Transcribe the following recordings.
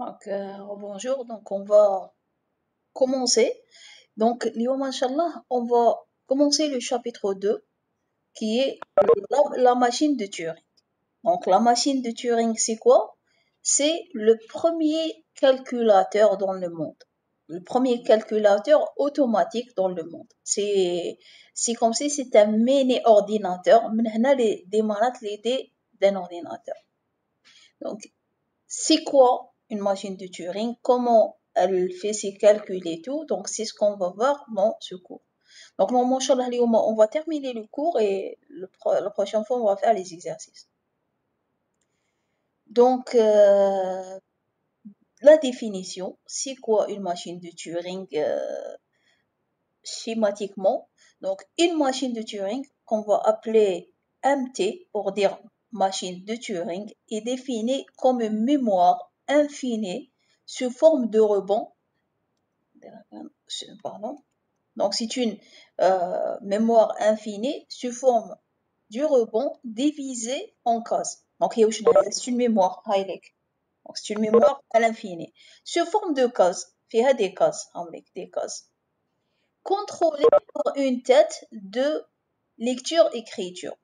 Donc, bonjour, donc on va commencer. Donc, اليوم إن شاء الله, on va commencer le chapitre 2 qui est la machine de Turing. Donc, la machine de Turing, c'est quoi? C'est le premier calculateur dans le monde. Le premier calculateur automatique dans le monde. C'est comme si c'était un mini ordinateur. من هنا les démarrent l'idée d'un ordinateur. Donc, c'est quoi une machine de Turing? Comment elle fait ses calculs et tout? Donc, c'est ce qu'on va voir dans ce cours. Donc, normalement, Inch'Allah, on va terminer le cours et la prochaine fois, on va faire les exercices. Donc, la définition, c'est quoi une machine de Turing schématiquement? Donc, une machine de Turing qu'on va appeler MT pour dire machine de Turing est définie comme une mémoire infinie sous forme de rebond. Pardon. Donc, c'est une mémoire infinie sous forme du rebond divisée en cases. Donc, c'est une mémoire highlight. Donc, c'est une mémoire à l'infini. Sous forme de cases. فيها des cases. Des cases. Contrôlée par une tête de lecture-écriture.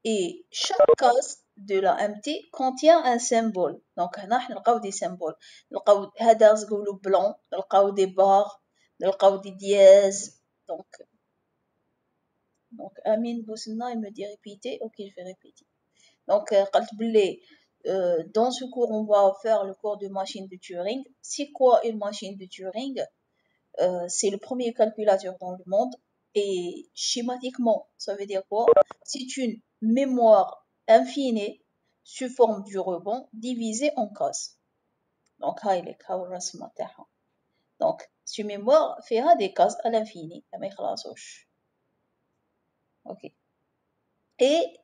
Et chaque case de la MT contient un symbole. Donc, هنا نلقاو des symboles. نلقاو هذا نقولو blanc, نلقاو des barres, نلقاو des dièses. Donc Amine Boussina, il me dit répéter. Ok, je vais répéter. Donc, قلت بلي, dans ce cours, on va faire le cours de machine de Turing. C'est quoi une machine de Turing? C'est le premier calculateur dans le monde. Et schématiquement, ça veut dire quoi? C'est une mémoire infinie sous forme du rebond divisée en cases. Donc, donc, ce mémoire fera des cases à l'infini. Ok. Et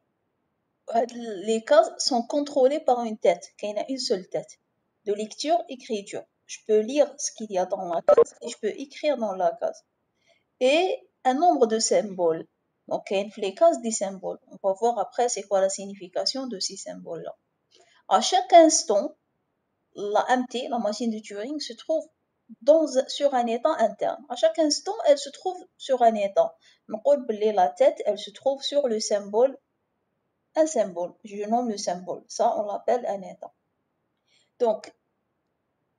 les cases sont contrôlées par une tête, qu'il y a une seule tête, de lecture-écriture. Je peux lire ce qu'il y a dans la case et je peux écrire dans la case. Et un nombre de symboles. Donc, il y a les cases des symboles. On va voir après c'est quoi la signification de ces symboles-là. À chaque instant, la MT, la machine de Turing, se trouve sur un état interne. À chaque instant, elle se trouve sur un état. La tête, elle se trouve sur le symbole, un symbole. Je nomme le symbole. Ça, on l'appelle un état. Donc,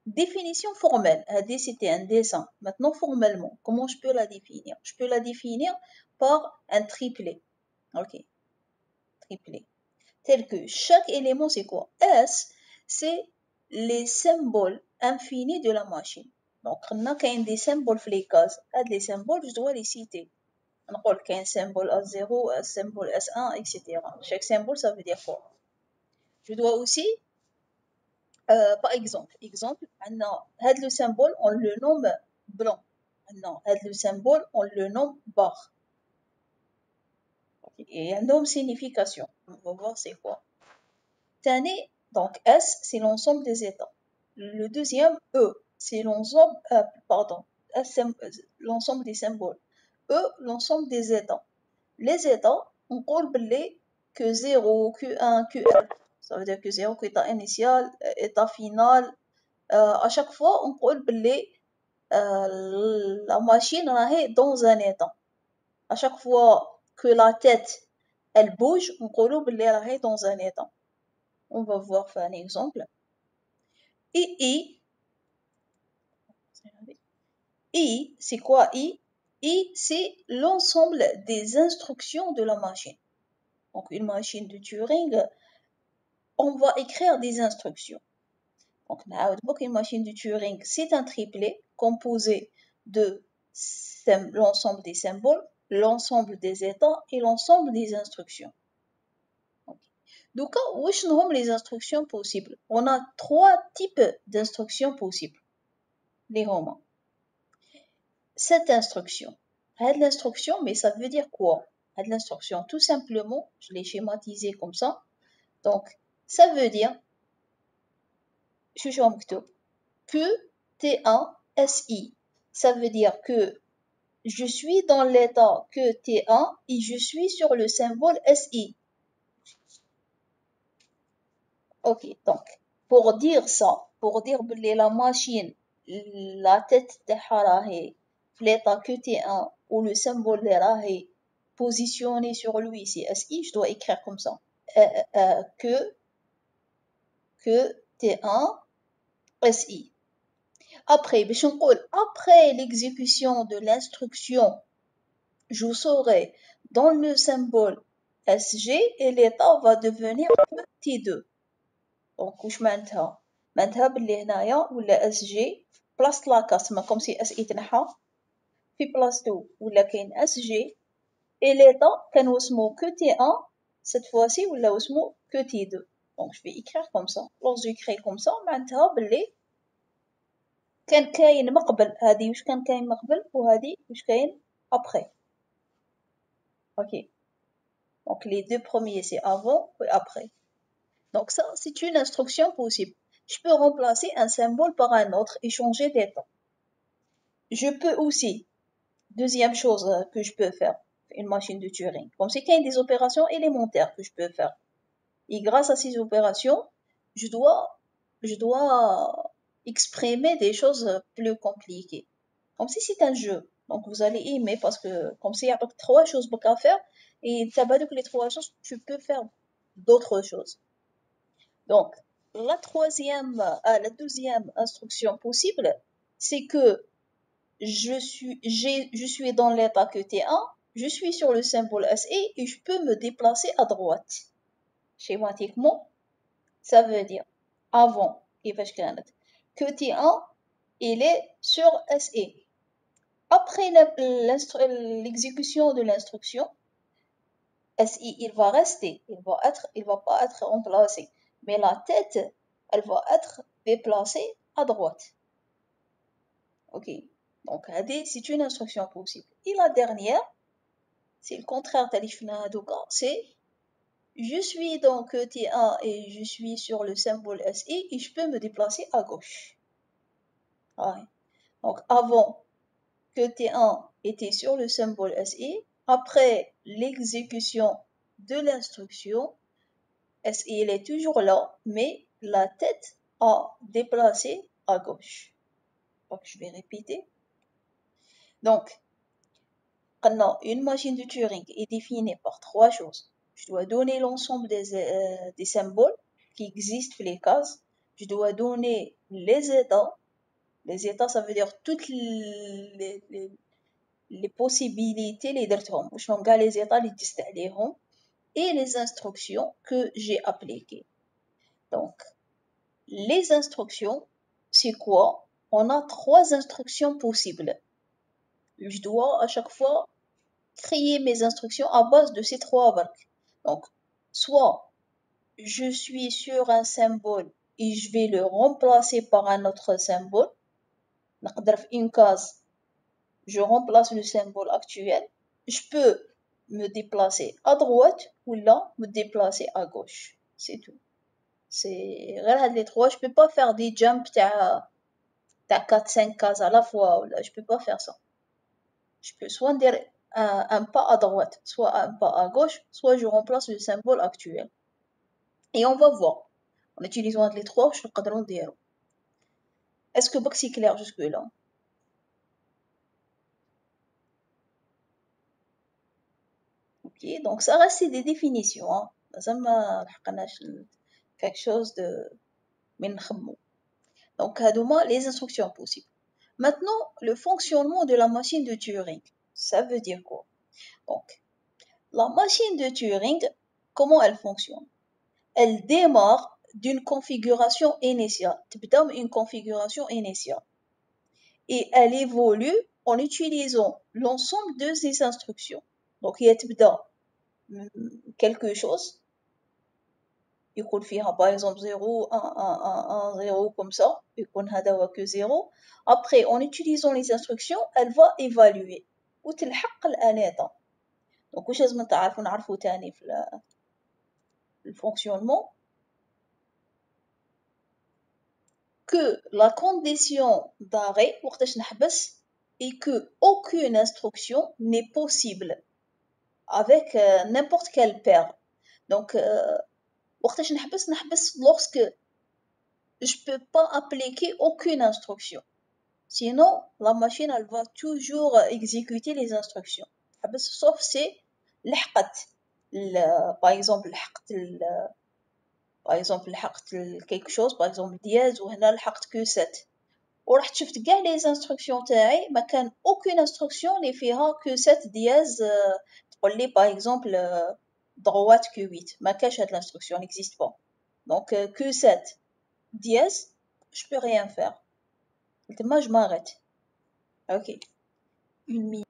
définition formelle. C'était un dessin. Maintenant, formellement, comment je peux la définir? Je peux la définir par un triplet. Ok. Triplet. Tel que chaque élément, c'est quoi? S, c'est les symboles infinis de la machine. Donc, on a des symboles dans les cases. Les symboles, je dois les citer. On a un symbole S0, un symbole S1, etc. Chaque symbole, ça veut dire quoi? Je dois aussi, par exemple, le symbole, on le nomme blanc. Le symbole, on le nomme barre. Et un nomme signification. On va voir c'est quoi. Donc S, c'est l'ensemble des états. Le deuxième, E, c'est l'ensemble, l'ensemble des symboles. E, l'ensemble des états. Les états, on peut que 0, Q1, Qn. Ça veut dire que 0, que état initial, état final. À chaque fois, on peut la machine est dans un état. À chaque fois que la tête, elle bouge, on peut est dans un état. On va voir un exemple. I, c'est quoi I? I, c'est l'ensemble des instructions de la machine. Donc, une machine de Turing, on va écrire des instructions. Donc, une machine de Turing, c'est un triplet composé de l'ensemble des symboles, l'ensemble des états et l'ensemble des instructions. Donc, où sont les instructions possibles? On a 3 types d'instructions possibles. Les romans. Cette instruction. L'instruction, mais ça veut dire quoi? L'instruction, tout simplement, je l'ai schématisé comme ça. Donc, ça veut dire que T1 SI. Ça veut dire que je suis dans l'état que T1 et je suis sur le symbole SI. Ok, donc, pour dire ça, pour dire que la machine, la tête تاعها راهي في l'état QT1 ou le symbole راهي positionné sur lui, c'est SI, je dois écrire comme ça. Que T1 SI. Après, après l'exécution de l'instruction, je saurai dans le symbole SG et l'état va devenir petit 2. Donc, وش معناتها؟ معناتها باللي هنايا ولا اس جي بلاصة لاكاس ما كوم سي اس اي تنحى في بلاصتو ولا كاين اس جي اي ليتا كان واسمو كو تي 1 cette fois-ci ولا واسمو كو تي 2. donc je vais écrire comme ça. lorsque j'écris comme ça معناتها باللي كان كاين مقبل هادي واش كان كاين مقبل وهادي واش كاين après. ok, donc les deux premiers c'est avant et après. Donc ça, c'est une instruction possible. Je peux remplacer un symbole par un autre et changer d'état. Je peux aussi, deuxième chose que je peux faire, une machine de Turing, comme c'est qu'il y a des opérations élémentaires que je peux faire. Et grâce à ces opérations, je dois exprimer des choses plus compliquées. Comme si c'est un jeu. Donc vous allez aimer parce que comme s'il y a trois choses à faire et tu as que les trois choses, tu peux faire d'autres choses. Donc, la deuxième instruction possible, c'est que je suis dans l'état que T1, je suis sur le symbole SE et je peux me déplacer à droite. Schématiquement, ça veut dire avant que T1, il est sur SE. Après l'exécution de l'instruction, SI, il va rester, il va pas être remplacé. Mais la tête, elle va être déplacée à droite. Ok, donc c'est une instruction possible. Et la dernière, c'est le contraire, c'est je suis donc T1 et je suis sur le symbole SI et je peux me déplacer à gauche. Ouais. Donc avant que T1 était sur le symbole SI, après l'exécution de l'instruction, SI il est toujours là, mais la tête a déplacé à gauche. Donc je vais répéter. Donc, une machine de Turing est définie par trois choses. Je dois donner l'ensemble des symboles qui existent dans les cases. Je dois donner les états. Les états, ça veut dire toutes les possibilités, les états, et les instructions que j'ai appliquées. Donc, les instructions, c'est quoi? On a trois instructions possibles. Je dois à chaque fois créer mes instructions à base de ces trois briques. Donc, soit je suis sur un symbole et je vais le remplacer par un autre symbole. Dans une case, je remplace le symbole actuel. Je peux me déplacer à droite ou là, me déplacer à gauche. C'est tout. C'est les trois. Je peux pas faire des jumps à 4-5 cases à la fois. Là, je peux pas faire ça. Je peux soit dire un pas à droite, soit un pas à gauche, soit je remplace le symbole actuel. Et on va voir. En utilisant les trois, je peux dire. Est-ce que c'est clair jusque-là? Ok, donc ça reste des définitions. Hein. Quelque chose de... Donc, les instructions possibles. Maintenant, le fonctionnement de la machine de Turing. Ça veut dire quoi? Donc, la machine de Turing, comment elle fonctionne? Elle démarre d'une configuration initiale. Une configuration initiale. Et elle évolue en utilisant l'ensemble de ces instructions. Donc, il y a quelque chose. Il peut faire par exemple 0, 1, 1, 1, 1, 0 comme ça. Il peut avoir que 0. Après, en utilisant les instructions, elle va évaluer. وتلحق الآلات. Donc, واش لازم نعرفوا تاني في le fonctionnement que la condition d'arrêt et que aucune instruction n'est possible avec n'importe quelle paire. Donc, lorsque je peux pas appliquer aucune instruction. Sinon, la machine, elle va toujours exécuter les instructions. Sauf si لحقت par exemple لحقت quelque chose, par exemple dièse وهنا لحقت que 7 ورحت شفت كاع les instructions تاعي ما كان aucune instruction اللي فيها que 7 dièse تقول لي par exemple droite que 8 ما كاش هاد l'instruction n'existe pas. Donc que 7 dièse je peux rien faire. Moi je m'arrête. OK. Une minute.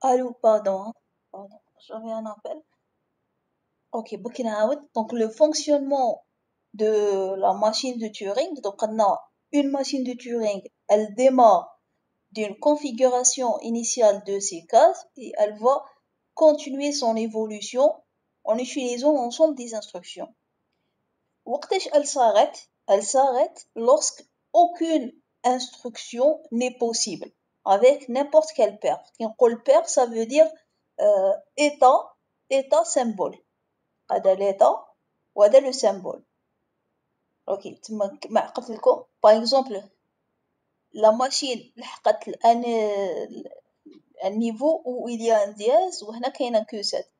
Allô, pardon. Pardon, j'avais un appel. Ok, donc le fonctionnement de la machine de Turing, donc on a une machine de Turing, elle démarre d'une configuration initiale de ses cases et elle va continuer son évolution en utilisant l'ensemble des instructions. وقتاش elle s'arrête lorsque aucune instruction n'est possible avec n'importe quelle paire. Quand le paire, ça veut dire état symbole. هذا l'état وهذا le symbole. Ok, par exemple la machine لحقت un niveau où il y a un dièse وهنا كاين un que 7.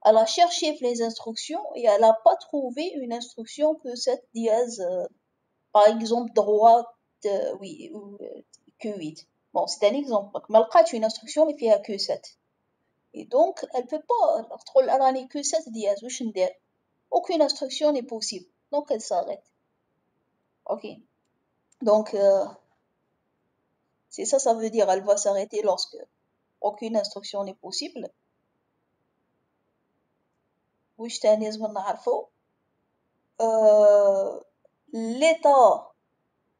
Elle a cherché les instructions et elle n'a pas trouvé une instruction que 7 dièse, par exemple droite, oui, ou que 8. Bon, c'est un exemple. Donc, ما لقاتش une instruction اللي فيها que 7. Et donc, elle peut pas, تقول أنا راني que 7 dièse واش ندير؟ Aucune instruction n'est possible. Donc, elle s'arrête. Ok. Donc, c'est ça, ça veut dire elle va s'arrêter lorsque aucune instruction n'est possible. واش تاني لازم نعرفو؟ l'état,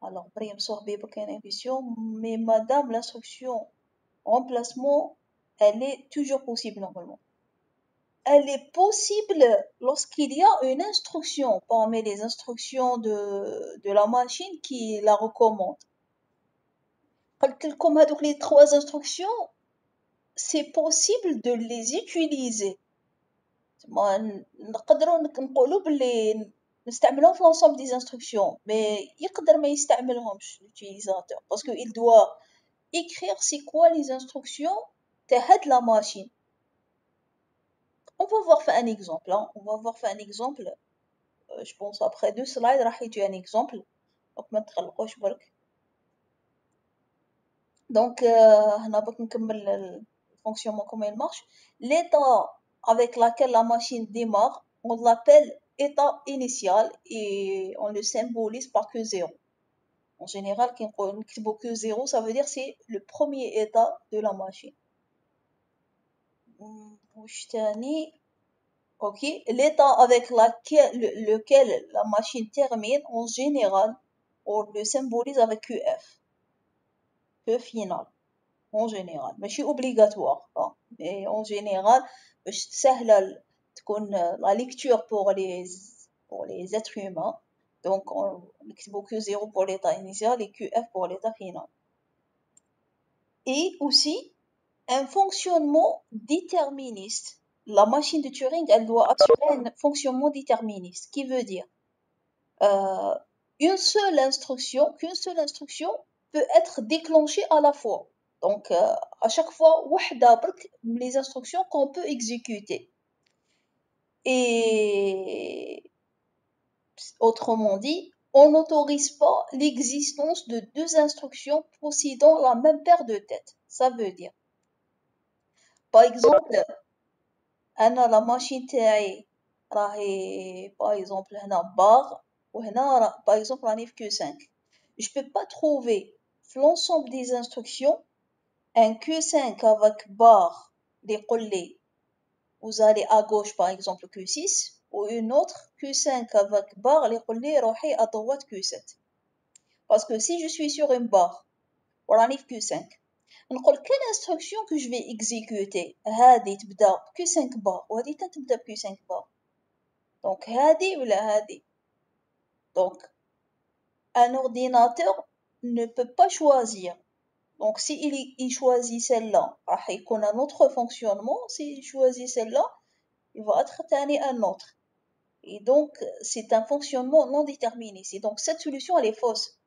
alors Brahim Sorbet une question, mais madame l'instruction remplacement, elle est toujours possible normalement. Elle est possible lorsqu'il y a une instruction parmi les instructions de la machine qui la recommande. Comme هذوك les 3 instructions, c'est possible de les utiliser. نقدروا نقولوا باللي نستعملهم في l'ensemble des instructions, mais يقدر ما يستعملهمش l'utilisateur parce que il doit écrire c'est quoi les instructions de la machine. On va voir un exemple, hein. On va voir un exemple. Je pense après 2 slides راح يجي un exemple. Donc ما تقلقوش برك. Donc هنا باك نكمل le fonctionnement comment il marche. L'état avec laquelle la machine démarre, on l'appelle état initial et on le symbolise par que 0. En général, quand on écrit que 0, ça veut dire c'est le premier état de la machine. Ok, l'état avec lequel la machine termine, en général, on le symbolise avec QF, que final, en général. Mais c'est obligatoire, hein. Mais en général, c'est la lecture pour les êtres humains. Donc, on écrit que 0 pour l'état initial et QF pour l'état final. Et aussi, un fonctionnement déterministe. La machine de Turing, elle doit assurer un fonctionnement déterministe, qui veut dire qu'une seule instruction peut être déclenchée à la fois. Donc, à chaque fois, les instructions qu'on peut exécuter. Et autrement dit, on n'autorise pas l'existence de deux instructions possédant la même paire de têtes. Ça veut dire, par exemple, أنا la machine تاعي راهي par exemple هنا bar وهنا par exemple راني في Q5. Je peux pas trouver l'ensemble des instructions un Q5 avec bar اللي يقول لي vous allez à gauche par exemple Q6 ou une autre Q5 avec barre اللي يقول لي روحي à droite Q7. Parce que si je suis sur une barre وراني في Q5 نقول quelle instruction que je vais exécuter هذه تبدا Q5 bar وهذه تبدا Q5 bar. Donc هذه ولا هذه. Donc un ordinateur ne peut pas choisir. Donc si il choisit celle-là راح يكون un autre fonctionnement. S'il choisit celle-là il va être un autre. Et donc, c'est un fonctionnement non déterminé. Donc, cette solution, elle est fausse.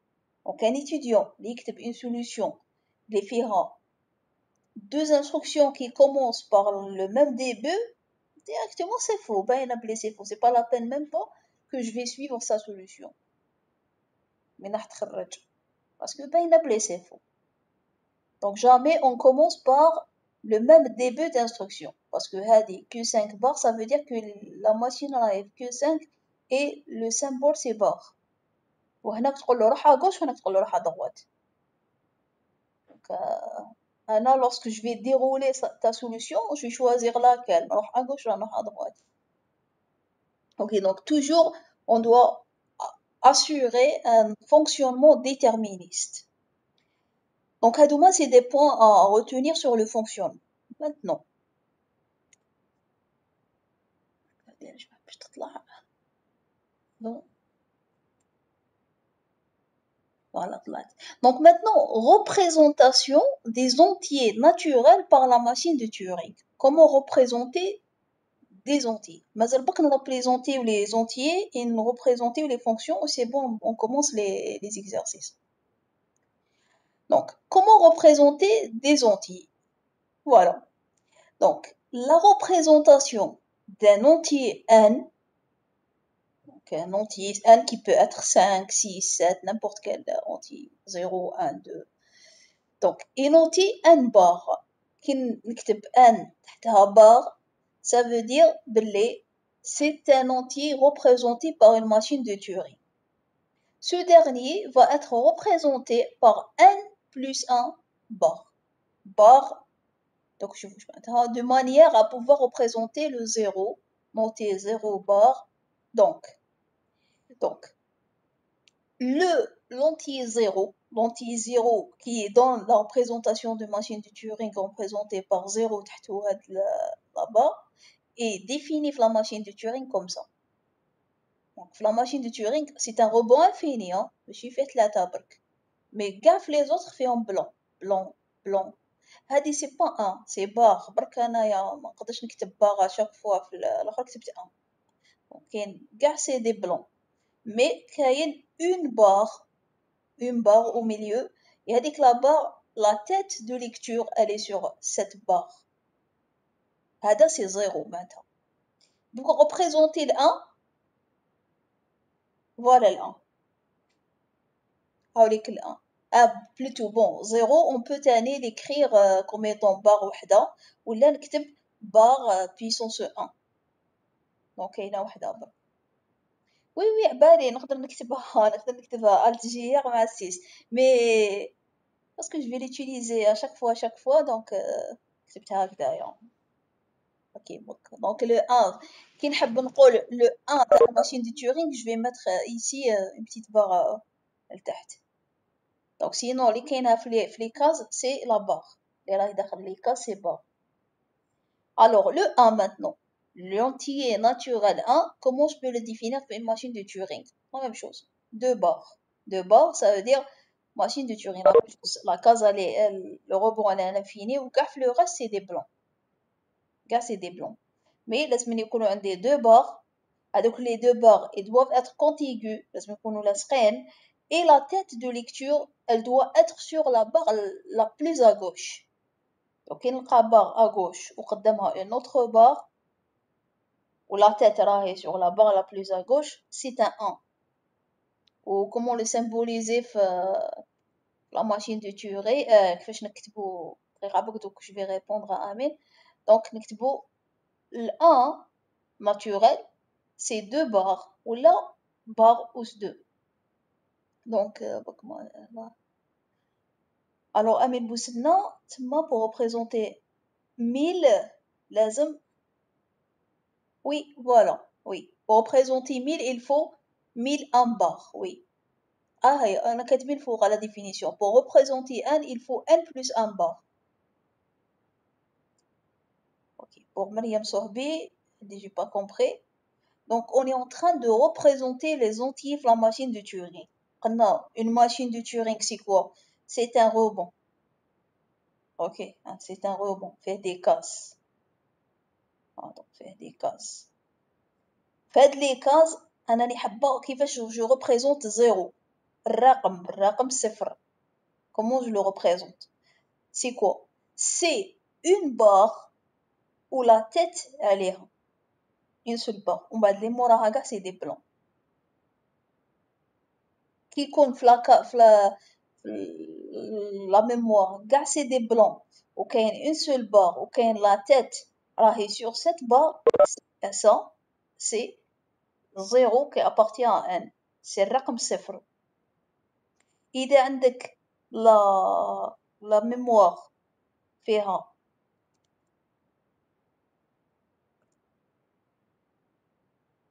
Donc, un étudiant, il écrit une solution, il fera deux instructions qui commencent par le même début, directement, c'est faux. Ben, c'est faux. C'est pas la peine même pas que je vais suivre sa solution. Mais parce que ben, c'est faux. Donc, jamais on commence par le même début d'instruction. Parce que Q5 bar, ça veut dire que la machine arrive Q5 et le symbole c'est bar. وهناك تقول له روح à gauche وهناك تقول له روح à droite. Donc, lorsque je vais dérouler ta solution, je vais choisir laquelle, روح à gauche ou روح à droite. Ok, donc toujours on doit assurer un fonctionnement déterministe. Donc, هادوما c'est des points à retenir sur le fonctionnement. Maintenant, voilà. Donc maintenant, représentation des entiers naturels par la machine de Turing. Comment représenter des entiers? مازال بك نreprésenter les entiers et nous représenter les fonctions. C'est bon, on commence les exercices. Donc, comment représenter des entiers? Voilà. Donc, la représentation d'un entier n, donc un entier n qui peut être 5, 6, 7, n'importe quel entier, 0, 1, 2. Donc, un entier n bar, qui نكتب n تحتها bar, ça veut dire que c'est un entier représenté par une machine de Turing. Ce dernier va être représenté par n plus 1 bar. Bar, donc de manière à pouvoir représenter le 0, monter 0 bar. Donc l'entier 0, qui est dans la représentation de machine de Turing représenté par 0 là-bas, est défini la machine de Turing comme ça. Donc la machine de Turing, c'est un robot infini, hein, je fait la table. Mais gaffe les autres fait en blanc. هذه c'est pas 1, c'est bar. برك انايا ما نقدرش نكتب bar à chaque fois في الاخر كتبت 1. Donc كاين كاع c'est des blancs. Mais كاين une barre au milieu et هذيك la barre, la tête de lecture elle est sur cette barre. هذا c'est 0 maintenant. Donc représenter le 1, voilà le 1. هاوليك ال 1. Plutôt bon 0 on peut l'écrire comme étant barre وحده ولا نكتب barre puissance 1. Donc كاينه وحده برك. Oui عبالي نقدر نكتبها alt GR مع 6 mais parce que je vais l'utiliser à chaque fois donc كتبتها هكذايا. OK donc le 1 كي نحب نقول le 1 de la machine de Turing je vais mettre ici une petite barre لتحت. Donc sinon اللي كاينه في les cases c'est la barre. اللي راهي داخل les cases c'est barre. Alors le 1 maintenant, l'entier naturel 1, comment je peux le définir pour une machine de Turing? La même chose, 2 barres. 2 barres, ça veut dire machine de Turing. La case, le rebond elle est à l'infini, ou le reste c'est des blancs. C'est des blancs. Mais laisse-moi dire des 2 barres. Donc les 2 barres, elles doivent être contiguës. Laisse-moi dire la scène. Et la tête de lecture, elle doit être sur la barre la plus à gauche. Donc il y a une barre à gauche وقدامها une autre barre où la tête est sur la barre la plus à gauche, c'est un 1. ou comment le symboliser la machine de Turing. كيفاش نكتبو دقيقة عباك دوك je vais répondre à Amine. Donc نكتبو ال 1 naturel c'est 2 barres ou là barre ou 2. Donc alors Amine Boussena تما pour représenter 1000 لازم oui voilà oui pour représenter 1000 il faut 1000 en barre oui. Ah, أنا كاتبين فوق la définition. Pour représenter n, il faut n plus 1 bar. Ok. Pour Mariam Sorbi, j'ai pas compris. Donc, on est en train de représenter les entiers de la machine de Turing. Non, une machine de Turing, c'est quoi? C'est un rebond. Ok, c'est un rebond. Fait des cases. Donc, fait des cases. Faites les cases. أنا اللي حابة كيفاش je représente 0. الرقم 0. Comment je le représente? C'est quoi? C'est une barre où la tête elle est une seule barre. On va les morahaga c'est des blancs. Qui compte la mémoire, gars c'est des blancs. Ok, une seule barre. Ok, la tête est sur cette barre. Ça c'est 0 qui appartient à n. C'est الرقم 0. إذا عندك la mémoire فيها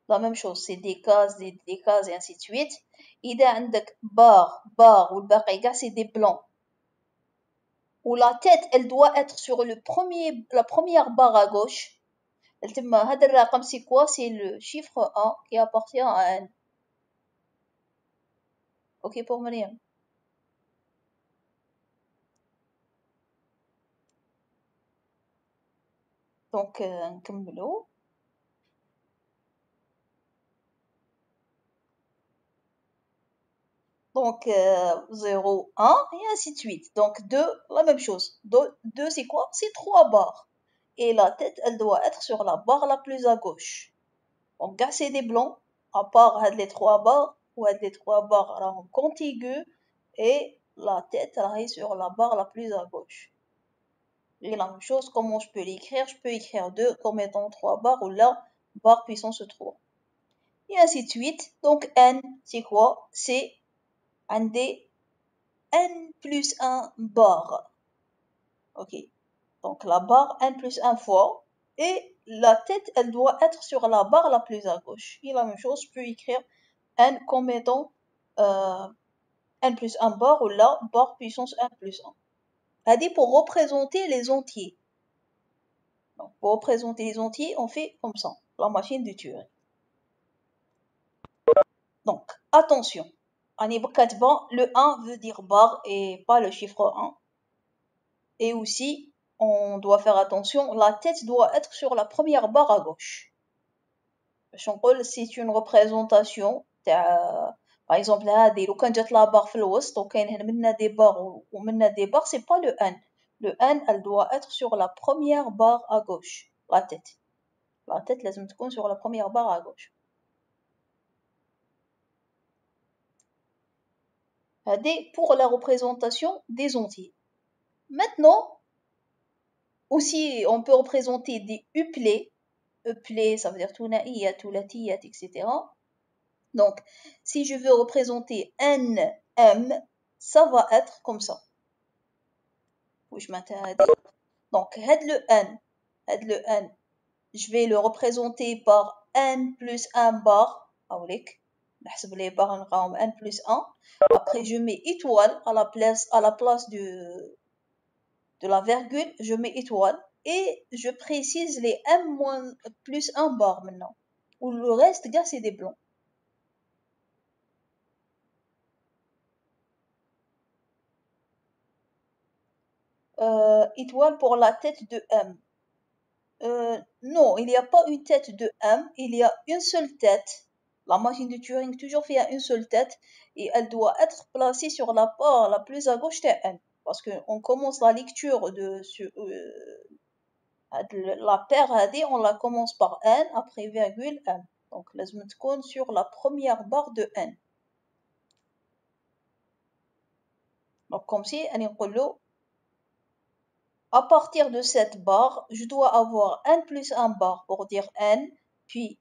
la même chose, c'est des cases, des cases et ainsi de suite. إذا عندك barre والباقي كاع c'est des blancs. Où la tête, elle doit être sur la première barre à gauche. تما هذا الرقم c'est quoi? C'est le chiffre 1 qui appartient à n. Ok pour Mariam. Donc نكملو. Donc 0, 1 et ainsi de suite. Donc 2, la même chose. 2 c'est quoi? C'est 3 barres. Et la tête, elle doit être sur la barre la plus à gauche. Donc gars c'est des blancs, à part les 3 barres, ou les 3 barres en contigu, et la tête elle est sur la barre la plus à gauche. Et la même chose, comment je peux l'écrire? Je peux écrire 2 comme étant 3 barres, ou là, barre puissance 3. Et ainsi de suite. Donc n, c'est quoi? C'est un des n plus 1 barre. Ok. Donc la barre n plus 1 fois. Et la tête, elle doit être sur la barre la plus à gauche. Et la même chose, je peux écrire n comme étant n plus 1 bar ou là, barre puissance 1 plus 1. C'est-à-dire pour représenter les entiers. Donc, pour représenter les entiers, on fait comme ça, la machine de Turing. Donc, attention. Le 1 veut dire barre et pas le chiffre 1. Et aussi, on doit faire attention, la tête doit être sur la première barre à gauche. C'est une représentation. Par exemple, لو كان جات لا barre في الوسط وكاين هنا منا des barres ومنا des barres, c'est pas le n. Le n, elle doit être sur la première barre à gauche, la tête. La tête لازم تكون sur la première barre à gauche. Pour la représentation des entiers. Maintenant, aussi, on peut représenter des uplets. Uplets, ça veut dire ثنائيات, ثلاثيات, etc. Donc, si je veux représenter n, m, ça va être comme ça. Donc, le n, je vais le représenter par n plus 1 bar. نحسب les barres نلقاهم n plus 1. Après, je mets étoile à la place de la virgule, je mets étoile et je précise les m plus 1 bar maintenant. Ou le reste, gars, c'est des blancs. Étoile pour la tête de M. Non, il n'y a pas une tête de M, il y a une seule tête. La machine de Turing toujours fait une seule tête et elle doit être placée sur la barre la plus à gauche de N. Parce qu'on commence la lecture de la paire AD, on la commence par N, après virgule M. Donc, لازم تكون sur la première barre de N. Donc comme si on dit à partir de cette barre, je dois avoir n plus 1 barre pour dire n, puis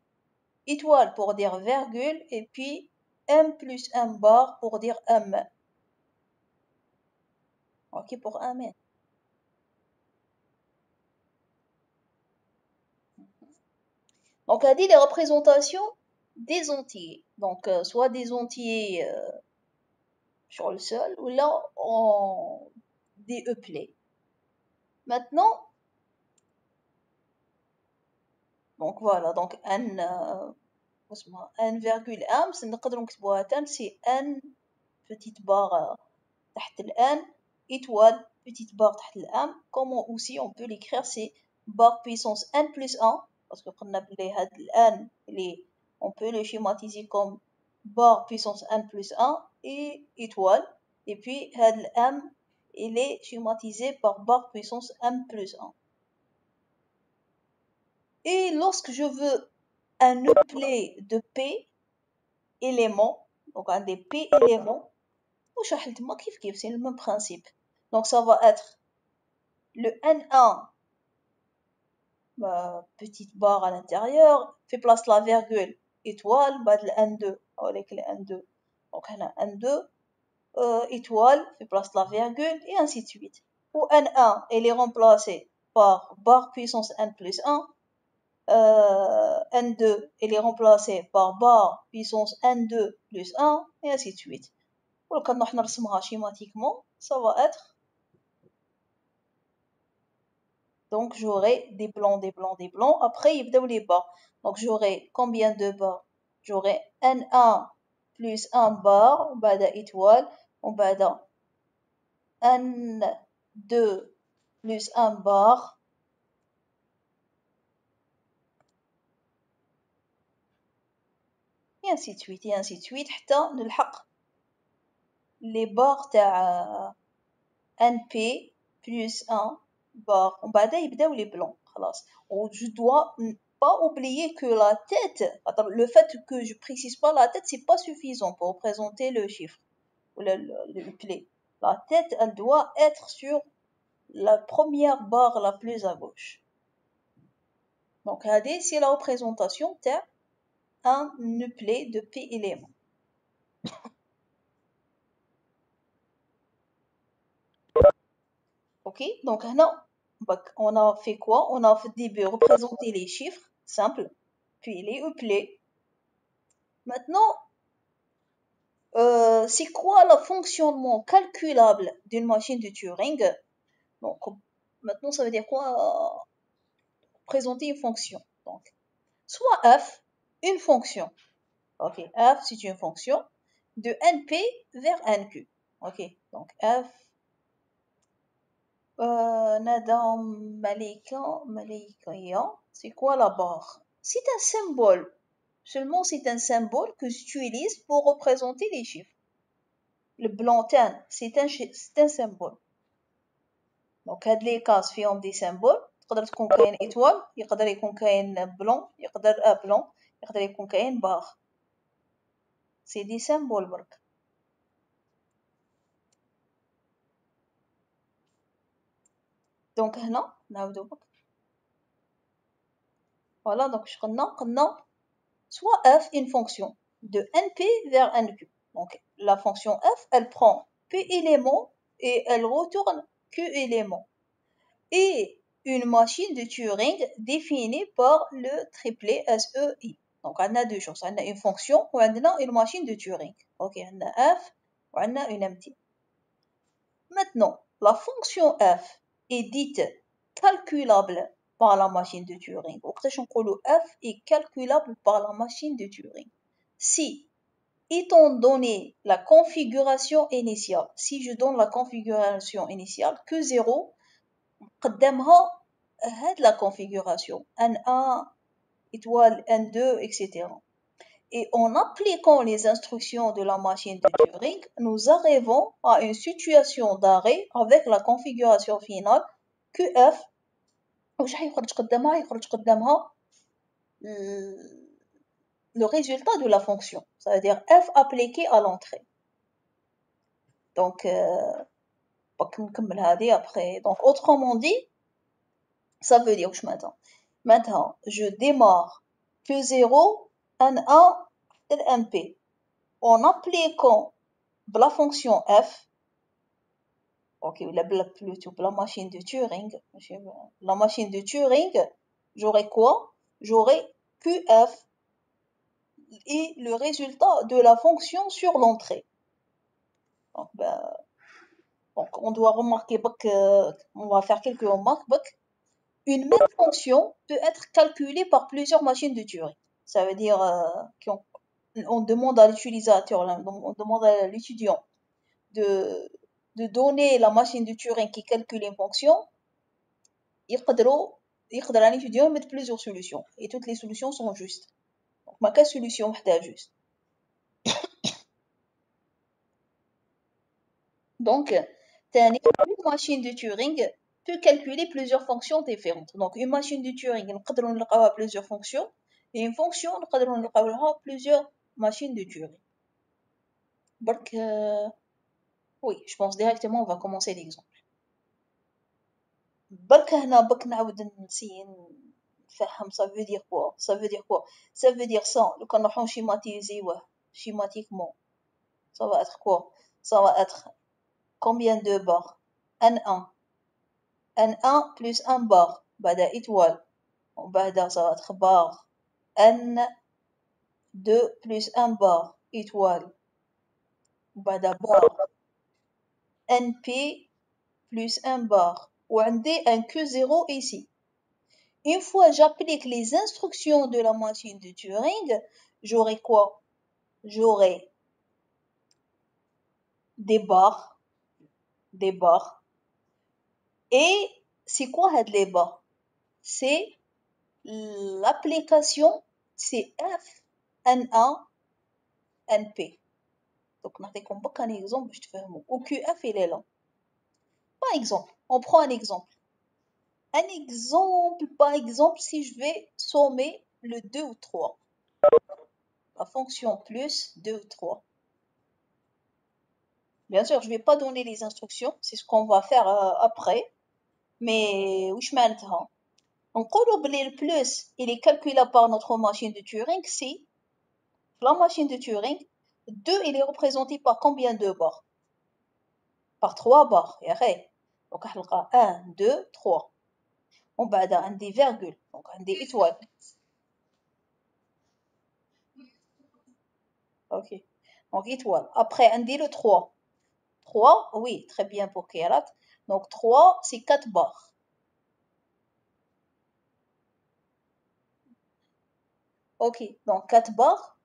étoile pour dire virgule, et puis m plus 1 barre pour dire m. Ok, pour un m. Donc, on dit les représentations des entiers. Donc, soit des entiers sur le sol, ou là, en des euplés. Maintenant, donc voilà, donc n, n,m, c'est n petite barre تحت ال n, étoile, petite barre تحت ال m. Comment aussi on peut l'écrire, c'est barre puissance n plus 1, parce que قلنا بلي هاد ال n, on peut le schématiser comme barre puissance n plus 1 et étoile. Et puis هاد ال m, il est schématisé par barre puissance m plus 1. Et lorsque je veux un euplet de p éléments, donc un des p éléments, c'est le même principe. Donc ça va être le N1, petite barre à l'intérieur, fait place la virgule, étoile, le N2, avec le N2. Donc on a N2, étoile, fait place la virgule, et ainsi de suite. Ou N1, elle est remplacée par barre puissance N plus 1. N2, elle est remplacée par barre puissance N2 plus 1, et ainsi de suite. Ou quand on نرسمها schématiquement, ça va être, donc j'aurai des blancs, des blancs, des blancs. Après, il y a les barres. Donc j'aurai combien de barres? J'aurai N1 plus 1 bar, بعد étoile, وبعد N2 plus 1 bar, et ainsi de suite, et ainsi de suite, حتى نلحق les barres تاع NP plus 1 bar. وبعد يبداو les blancs. خلاص. Je dois pas oublier que la tête, le fait que je précise pas la tête, c'est pas suffisant pour représenter le chiffre ou le play. La tête, elle doit être sur la première barre la plus à gauche. Donc, regardez, c'est la représentation d'un play de P éléments. Ok, donc là, on a fait quoi? On a fait début représenter les chiffres simples, puis les play. Maintenant, c'est quoi le fonctionnement calculable d'une machine de Turing? Donc, maintenant, ça veut dire quoi? Présenter une fonction. Donc, soit f, une fonction. Ok, f, c'est une fonction de np vers nq. Ok, donc f, Nadam Malika, c'est quoi la barre? C'est un symbole. Seulement, c'est un symbole que j'utilise pour représenter les chiffres. Le blanc-tan, c'est un symbole. Donc هاد لي كاس فيهم دي سيمبول، تقدر تكون كاين ايتوال، يقدر يكون كاين بلون، يقدر بلون، يقدر يكون كاين باغ. سي دي سيمبول برك. دونك هنا نعاودو برك. فوالا دونك اش قلنا soit f une fonction de np vers nq. Donc la fonction f, elle prend p éléments et elle retourne q éléments. Et une machine de Turing définie par le triplet SEI. Donc, on a deux choses. On a une fonction ou on a une machine de Turing. Ok, on a f ou on a une empty. Maintenant, la fonction f est dite calculable par la machine de Turing. F est calculable par la machine de Turing. Si, étant donné la configuration initiale, si je donne la configuration initiale que 0, قدامها هاد la configuration N1 étoile N2 etc. Et en appliquant les instructions de la machine de Turing, nous arrivons à une situation d'arrêt avec la configuration finale QF. واش حيخرج قدامها؟ يخرج قدامها le résultat de la fonction, c'est-à-dire f appliqué à l'entrée. Donc après. Donc, autrement dit, ça veut dire que maintenant, je démarre Q0, N1, MP. En appliquant la fonction f, ok, plutôt la machine de Turing, la machine de Turing, j'aurai quoi? J'aurai QF et le résultat de la fonction sur l'entrée. Donc, on doit remarquer on va faire quelques remarques. Une même fonction peut être calculée par plusieurs machines de Turing. Ça veut dire qu'on demande à l'utilisateur, on demande à l'étudiant de donner la machine de Turing qui calcule une fonction. يقدر un étudiant mettre plusieurs solutions et toutes les solutions sont justes. Donc ما كاش solution وحدة juste. Donc une machine de Turing peut calculer plusieurs fonctions différentes. Donc une machine de Turing نقدروا نلقاوها plusieurs fonctions et une fonction نقدروا نلقاوها plusieurs machines de Turing. Donc oui, je pense directement on va commencer l'exemple. برك هنا بك نعاود نسي نفهم ça veut dire quoi ça veut dire quoi ça veut dire ça لو كان نروحو نشيماتيزيوه schématiquement ça va être quoi ça va être combien de barres N1 N1 plus 1 bar بعدها étoile وبعدها ça va être barre N2 plus 1 bar étoile وبعدها barre NP plus 1 bar وعندي un Q0 ici. Une fois j'applique les instructions de la machine de Turing, j'aurai quoi? J'aurai des barres. Et c'est quoi les barres? C'est l'application, c'est F, N1, NP. Donc, on a un exemple, je te fais un mot. OQF, il est là. Par exemple, on prend un exemple. Par exemple, si je vais sommer le 2 ou 3. La fonction plus 2 ou 3. Bien sûr, je ne vais pas donner les instructions, c'est ce qu'on va faire après. Mais où je m'entends. Donc, le plus, il est calculable par notre machine de Turing. Si la machine de Turing, 2, il est représenté par combien de barres? Par 3 barres. Donc, on a 1, 2, 3. On va avoir des virgules, donc des étoiles. Ok. Donc, étoile. Après, on dit le 3. 3, oui, très bien pour Kérat. Donc, 3, c'est 4 barres. Ok, donc 4 barres.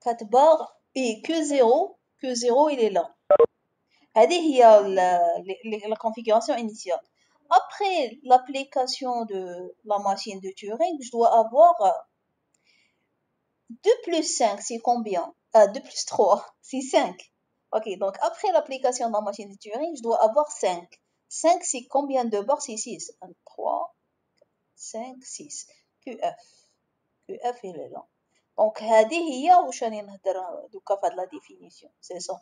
Quatre barres et Q0, il est là. هذه هي la configuration initiale. Après l'application de la machine de Turing, je dois avoir 2 plus 5, c'est combien? 2 plus 3, c'est 5. Ok, donc après l'application de la machine de Turing, je dois avoir 5. 5, c'est combien de barres? C'est 6. 1, 3, 5, 6. QF. QF, il est là. Donc, هذه هي واش راني نهضر دوكا في هاد la définition, c'est ça.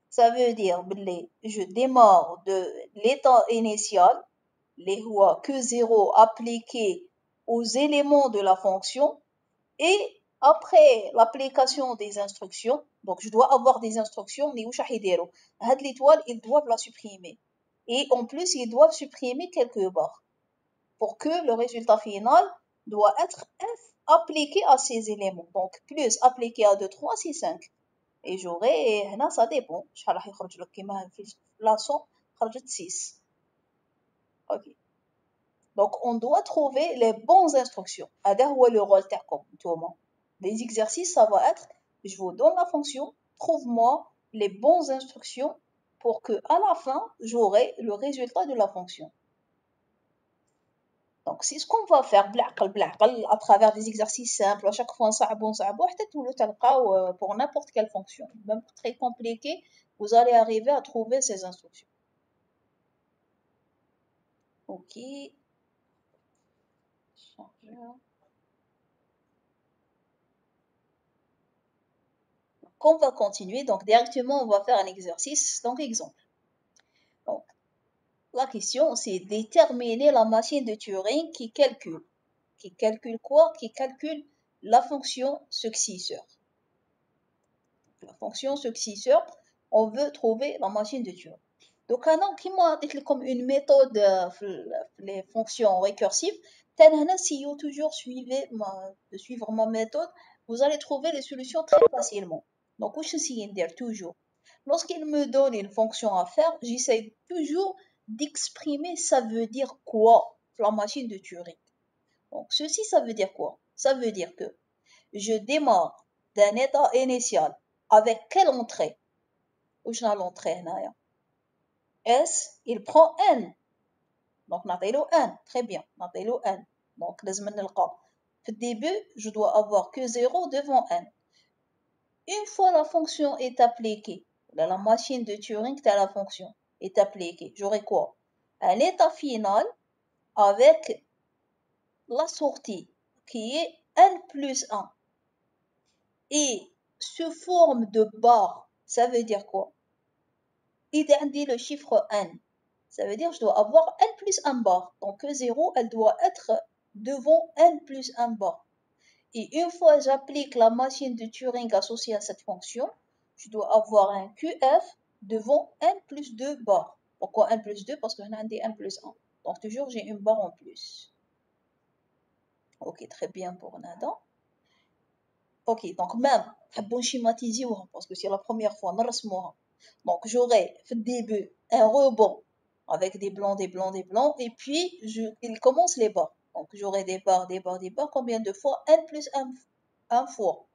Ça veut dire que je démarre de l'état initial, les rois Q0 appliqués aux éléments de la fonction, et après l'application des instructions, donc je dois avoir des instructions, l'étoile, ils doivent la supprimer. Et en plus, ils doivent supprimer quelques barres pour que le résultat final doit être F appliqué à ces éléments. Donc, plus appliqué à 2, 3, c'est 5. Et j'aurai هنا ça dépend شحال راح يخرج لك كيما في لاصون خرجت 6. OK. Donc on doit trouver les bonnes instructions. هذا هو le rôle تاعكم نتوما. Les exercices ça va être je vous donne la fonction, trouve-moi les bonnes instructions pour que à la fin j'aurai le résultat de la fonction. Donc c'est ce qu'on va faire بالعقل à travers des exercices simples à chaque fois نصعبوا حتى تولوا تلقاو pour n'importe quelle fonction même très compliqué vous allez arriver à trouver ces instructions. OK. Chargeur. qu'on va continuer. Donc, directement, on va faire un exercice. Donc, exemple. Donc, la question, c'est déterminer la machine de Turing qui calcule. Qui calcule quoi? Qui calcule la fonction successeur. La fonction successeur, on veut trouver la machine de Turing. Donc, qui m'a dit comme une méthode les fonctions récursives, si vous toujours suivre ma méthode, vous allez trouver les solutions très facilement. Donc, je suis dire toujours. Lorsqu'il me donne une fonction à faire, j'essaie toujours d'exprimer ça veut dire quoi la machine de Turing. Donc, ceci, ça veut dire quoi? Ça veut dire que je démarre d'un état initial avec quelle entrée? Où je l'entrée là? S, il prend N. Donc, نعطيلو N. Très bien. نعطيلو N. Donc, لازم نلقى. Au début, je dois avoir que 0 devant N. Une fois la fonction est appliquée, la machine de Turing de la fonction est appliquée, j'aurai quoi? Un état final avec la sortie qui est N plus 1. Et sous forme de barre, ça veut dire quoi? Il dit le chiffre N. Ça veut dire que je dois avoir N plus 1 bar. Donc 0, elle doit être devant N plus 1 bar. Et une fois j'applique la machine de Turing associée à cette fonction, je dois avoir un QF devant N plus 2 bar. Pourquoi N plus 2? Parce que on a dit N plus 1. Donc toujours j'ai une barre en plus. Ok, très bien pour Nada. Ok, donc même, bon schématiser parce que c'est la première fois, donc j'aurai au début un rebond avec des blancs, des blancs, des blancs, et puis il commence les barres. Donc j'aurai des barres, des barres, des barres, combien de fois? N plus 1 fois.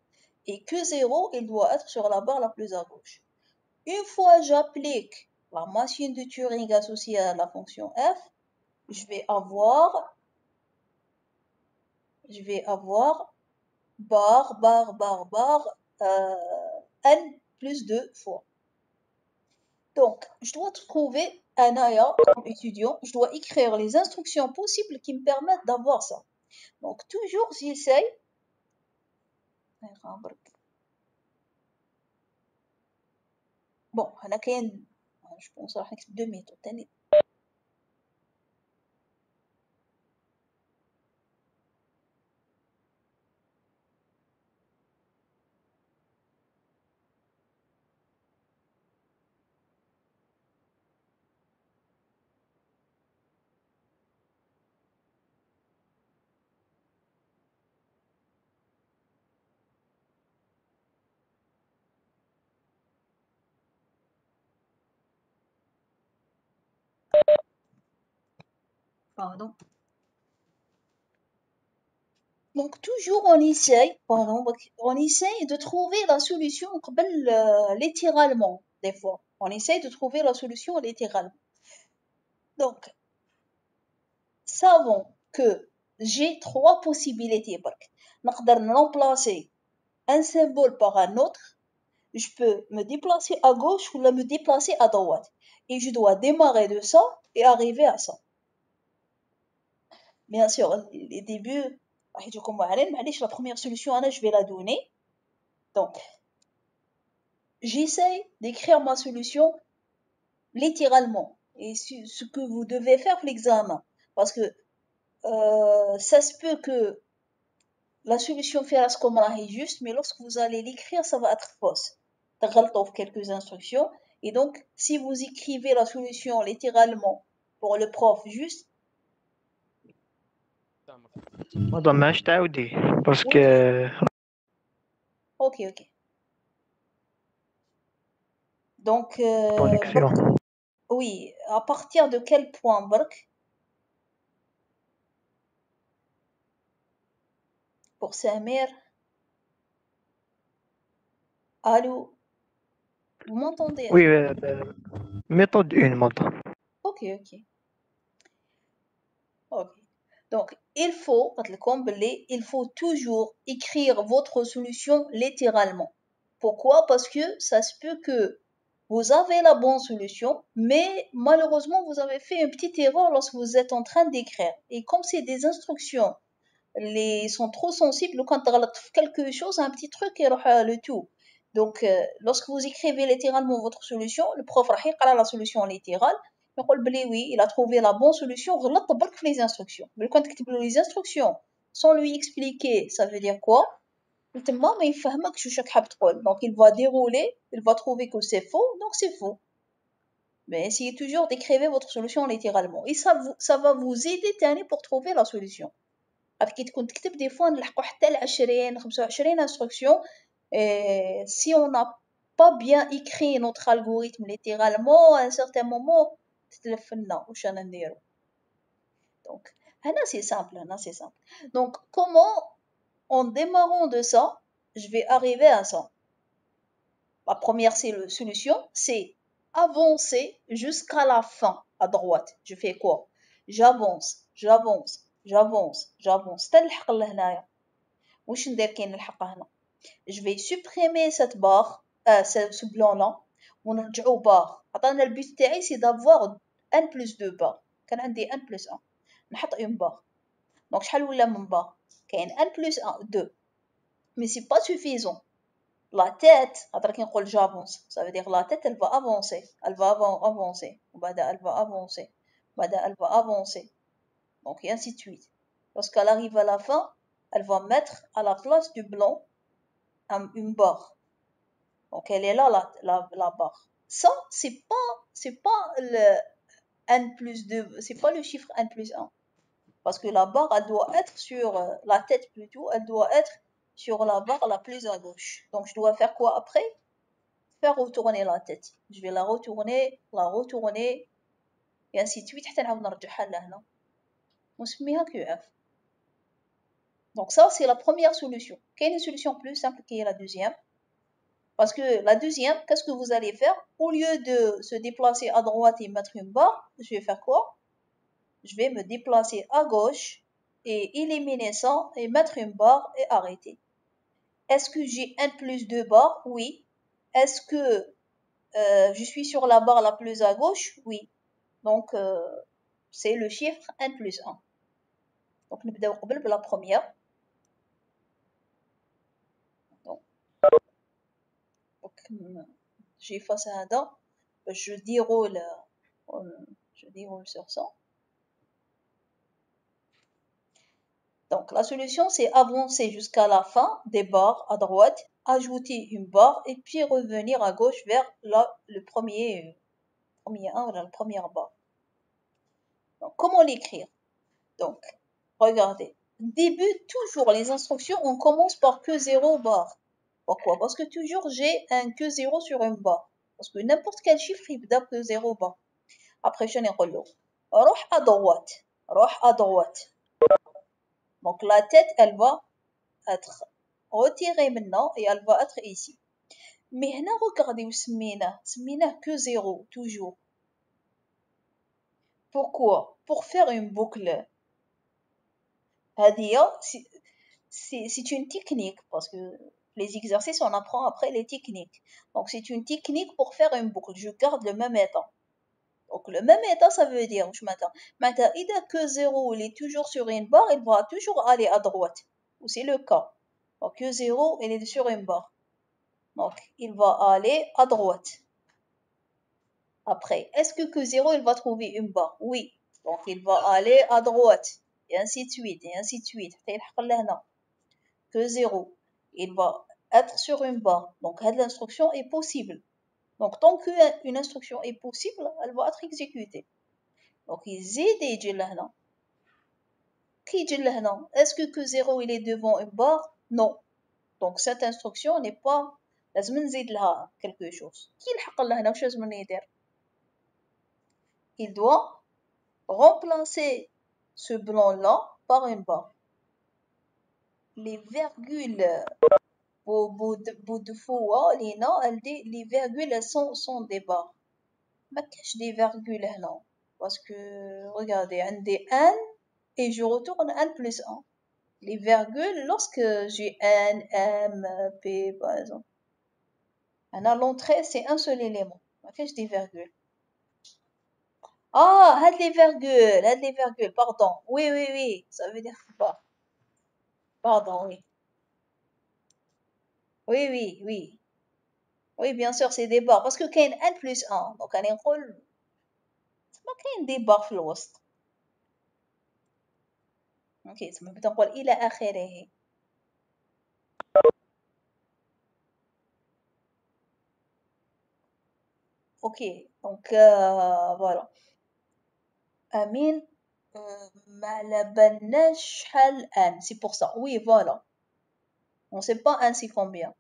Et Q0, il doit être sur la barre la plus à gauche. Une fois j'applique la machine de Turing associée à la fonction f, je vais avoir barre, barre, barre, barre, n plus 2 fois. Donc, je dois trouver un aya comme étudiant, je dois écrire les instructions possibles qui me permettent d'avoir ça. Donc, toujours j'essaye. Bon, je pense à deux méthodes. Pardon. Donc, toujours on essaye de trouver la solution littéralement, des fois. On essaye de trouver la solution littéralement. Donc, savons que j'ai trois possibilités. نقدر remplacer un symbole par un autre. Je peux me déplacer à gauche ou me déplacer à droite. Et je dois démarrer de ça et arriver à ça. Bien sûr, les débuts, la première solution, je vais la donner. Donc, j'essaye d'écrire ma solution littéralement. Et ce que vous devez faire pour l'examen. Parce que ça se peut que la solution fait comme est juste, mais lorsque vous allez l'écrire, ça va être fausse. Quelques instructions. Et donc, si vous écrivez la solution littéralement pour le prof juste. dommage تعاودي parce que Ok. Donc, connexion. Oui, à partir de quel point, Bark? Pour Samir? Allô? Vous m'entendez? Oui, méthode 1 maintenant. Ok. Donc, il faut toujours écrire votre solution littéralement. Pourquoi? Parce que ça se peut que vous avez la bonne solution, mais malheureusement, vous avez fait une petite erreur lorsque vous êtes en train d'écrire. Et comme c'est des instructions, sont trop sensibles, quand tu quelque chose, un petit truc, le tout. Donc, lorsque vous écrivez littéralement votre solution, le prof راح يقرا la solution littérale يقول بلي oui, il a trouvé la bonne solution غلط برك في les instructions. Mais quand تكتب له les instructions sans lui expliquer ça veut dire quoi, تما ما يفهمكش واش راك حاب تقول. Donc il va dérouler, il va trouver que c'est faux, donc c'est faux. Mais essayez toujours d'écrire votre solution littéralement et ça va vous aider تاني pour trouver la solution. عرفت كي تكون تكتب دي فوا نلحقوا حتى ل 20 25 instructions. Et si on n'a pas bien écrit notre algorithme littéralement, à un certain moment, donc, c'est simple, c'est simple. Donc, comment, en démarrant de ça, je vais arriver à ça. La première solution, c'est avancer jusqu'à la fin, à droite. Je fais quoi? J'avance, j'avance, j'avance, j'avance. Je vais supprimer cette barre, ce blanc-là, ونرجعو barre. عطانا البيت تاعي c'est d'avoir n plus 2 barres. كان عندي n plus 1. نحط une barre. Donc شحال ولا من barre؟ كاين n plus 1 2. Mais c'est pas suffisant. La tête, après كي نقول j'avance, ça veut dire la tête elle va avancer, elle va avancer, وبعدها elle va avancer, وبعدها elle va avancer. Donc et ainsi de suite. Lorsqu'elle arrive à la fin, elle va mettre à la place du blanc une barre. Donc elle est là la barre. Ça c'est pas le n plus 2, c'est pas le chiffre n plus 1. Parce que la barre elle doit être sur la tête plutôt, elle doit être sur la barre la plus à gauche. Donc je dois faire quoi après? Faire retourner la tête. Je vais la retourner et ainsi de suite حتى نعاود نرجعها لهنا ونسميها QF. Donc ça c'est la première solution. Quelle est une solution plus simple qui est la deuxième? Parce que la deuxième, qu'est-ce que vous allez faire? Au lieu de se déplacer à droite et mettre une barre, je vais faire quoi? Je vais me déplacer à gauche et éliminer ça et mettre une barre et arrêter. Est-ce que j'ai n plus 2 barres? Oui. Est-ce que je suis sur la barre la plus à gauche? Oui. Donc, c'est le chiffre n plus 1. Donc, نبداو قبل بلا première. Donc, j'efface هذا. Je déroule sur ça. Donc, la solution, c'est avancer jusqu'à la fin des barres à droite, ajouter une barre et puis revenir à gauche vers le premier 1 ou la première barre. Donc, comment l'écrire? Donc, regardez. Début, toujours les instructions, on commence par que 0 barre. Pourquoi? Parce que toujours j'ai un que 0 sur une barre. Parce que n'importe quel chiffre, il peut que 0 barre. Après, je vais dire, روح à droite. روح à droite. Donc, la tête, elle va être retirée maintenant et elle va être ici. Mais هنا regardez où سميناه que 0 toujours. Pourquoi? Pour faire une boucle. C'est une technique parce que les exercices on apprend après les techniques. Donc c'est une technique pour faire une boucle. Je garde le même état. Donc le même état ça veut dire maintenant إذا que 0 il est toujours sur une barre, il va toujours aller à droite. Ou c'est le cas. Donc que 0 il est sur une barre. Donc, il va aller à droite. Après, est-ce que 0, il va trouver une barre? Oui. Donc, il va aller à droite. Et ainsi de suite, et ainsi de suite. Que 0, il va être sur une barre. Donc, l'instruction est possible. Donc, tant qu'une instruction est possible, elle va être exécutée. Donc, il dit là. Qui dit là? Est-ce que 0, il est devant une barre? Non. Donc, cette instruction n'est pas لازم نزيد لها quelque chose. كي نحق لهنا واش لازم يدير؟ Il doit remplacer ce blanc-là par une barre. Les virgules de fois les virgules sont des barres. ما كاش des virgules هنا parce que regardez عندي n et je retourne n plus 1. Les virgules lorsque j'ai n, m, p par exemple. Maintenant, l'entrée, c'est un seul élément. Qu'est-ce des virgules? Ah, had les virgules, pardon. Oui, ça veut dire pas. Pardon, oui. Oui. Oui, bien sûr, c'est des barres. Parce que كاين n plus 1. Donc, غادي نقول ما كاين des barres في الوسط. اوكي تما نبدا نقول إلى آخره. اوكي دونك فوالا. امين ما على بالناش شحال ان سي بور سا وي فوالا on sait pas un c'est combien.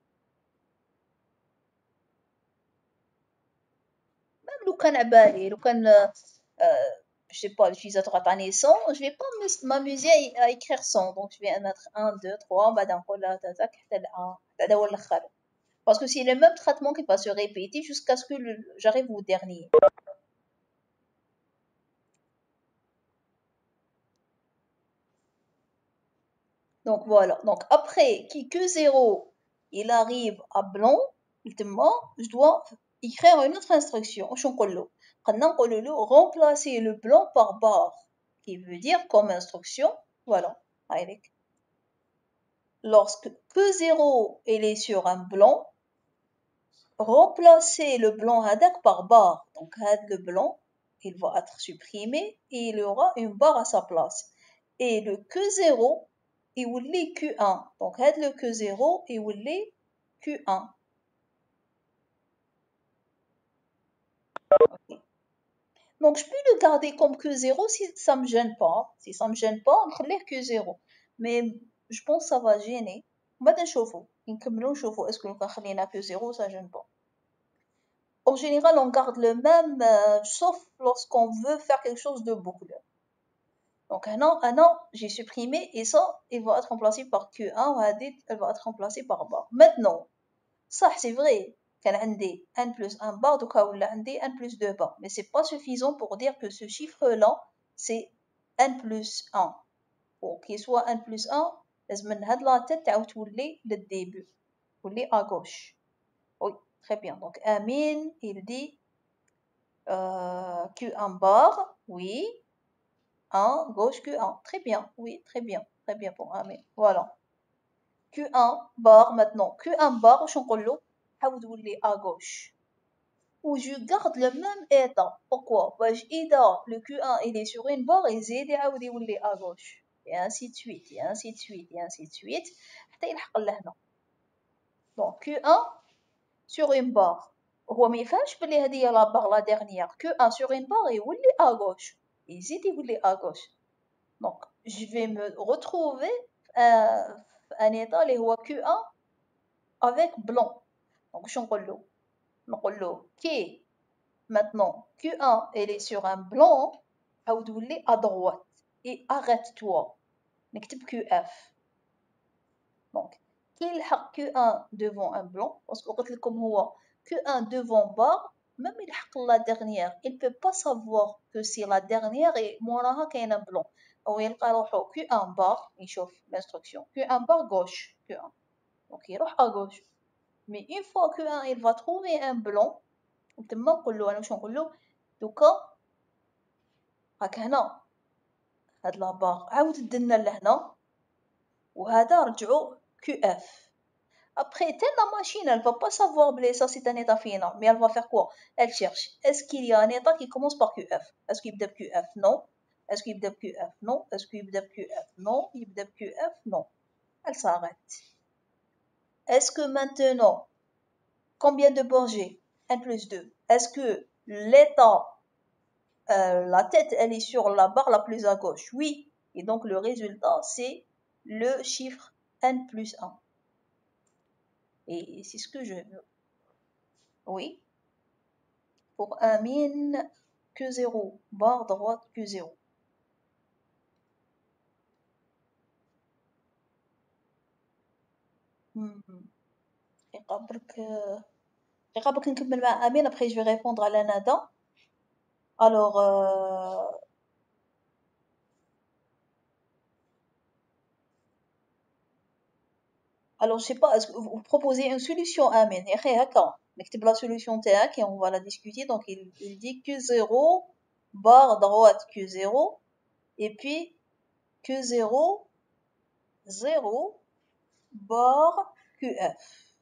même لو كان عبالي لو كان je sais pas l'utilisateur عطاني 100 je vais pas m'amuser à écrire 100 donc je vais mettre 1 2 3 بعد نقول هذاك حتى ل 1 هذا هو الاخر parce que c'est le même traitement qui va se répéter jusqu'à ce que j'arrive au dernier. Donc voilà. Donc après que 0 il arrive à blanc, je dois écrire une autre instruction. Remplacer le blanc par barre, qui veut dire comme instruction, voilà. Lorsque que 0 il est sur un blanc, remplacer le blanc par barre. Donc le blanc, il va être supprimé et il y aura une barre à sa place. Et le que 0 يولي Q1 donc هاد le Q0 يولي Q1. Donc je peux le garder comme Q0 si ça me gêne pas. Si ça me gêne pas, نخليه Q0. Mais je pense que ça va gêner. بعد نشوفو نكملو نشوفو est-ce que لو كان خلينا Q0 ça gêne pas. En général, on garde le même, sauf lorsqu'on veut faire quelque chose de boucle. Donc un an, j'ai supprimé et ça, il va être remplacé par Q1 elle va être remplacée par barre. Maintenant, ça c'est vrai, qu'elle a n plus 1 bar, donc elle a n plus 2 bar. Mais c'est pas suffisant pour dire que ce chiffre-là, c'est n plus 1. Pour qu'il soit n plus 1, لازم هاد la tête تولي للدébut, تولي à gauche. Oui, très bien. Donc Amine, il dit Q1 bar, oui. 1, gauche Q1. Très bien, oui, très bien pour Amine. Voilà. Q1 bar maintenant. Q1 bar, je vais à gauche. Ou je garde le même état. Pourquoi? Parce que le Q1 il est sur une barre et Z est à gauche. Et ainsi de suite, et ainsi de suite, et ainsi de suite. Donc Q1 sur une barre. هو ما يفهمش بلي هذه هي لا barre la dernière. Q1 sur une barre يولي à gauche. يزيد يولي à gauche. Donc je vais me retrouver un état اللي هو Q1 avec blanc. Donc je نقول له كي maintenant Q1 elle est sur un blanc عاود ولي à droite et arrête-toi نكتب QF. donc كي يلحق Q1 devant un blanc parce que قلت لكم هو Q1 devant barre même يلحق la dernière il peut pas savoir que c'est la dernière et موراها كاين un blanc هو يلقى روحو Q1 barre يشوف l'instruction Q1 barre gauche Q1 donc يروح à gauche. Mais une fois que il va trouver un blanc تما نقول له انا واش نقول له دوكا راك هنا هاد لابار عاود دنا لهنا وهذا رجعو QF. Après, la machine, elle va pas savoir que ça c'est un état final, mais elle va faire quoi? Elle cherche. Est-ce qu'il y a un état qui commence par QF? Est-ce qu'il y a QF? Non. Est-ce qu'il y a QF? Non. Est-ce qu'il y a QF? Non. Il y a QF? Non. Elle s'arrête. Est-ce que maintenant, combien de bords j'ai? N plus 2. Est-ce que l'état, la tête, elle est sur la barre la plus à gauche? Oui. Et donc, le résultat, c'est le chiffre N plus 1. Et c'est ce que je veux. Oui. Pour un mine Q0, barre droite Q0. يقابلك نكمل مع أمين après je vais répondre à la Nada. Alors je sais pas, est-ce que vous proposez une solution Amine يا أخي هكا نكتب la solution تاعك et on va la discuter. Donc il dit Q0 barre droite Q0 et puis Q0 0 barre QF.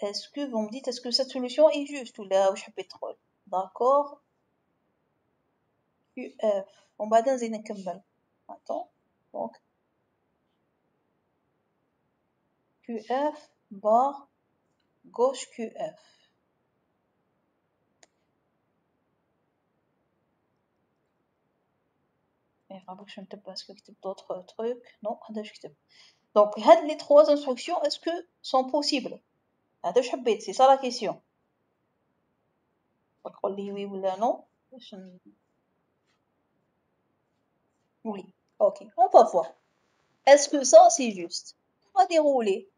est-ce que vous me dites, est-ce que cette solution est juste ou là, ou je pétrole? D'accord. QF. On va dans une كمل. Attends. Donc, QF bar gauche QF. Et je ne sais pas ce que je d'autres trucs. Non, donc, les trois instructions, est-ce que sont possibles? C'est ça la question. Oui ou non? Oui. Ok, on va voir. Est-ce que ça, c'est juste? On va dérouler.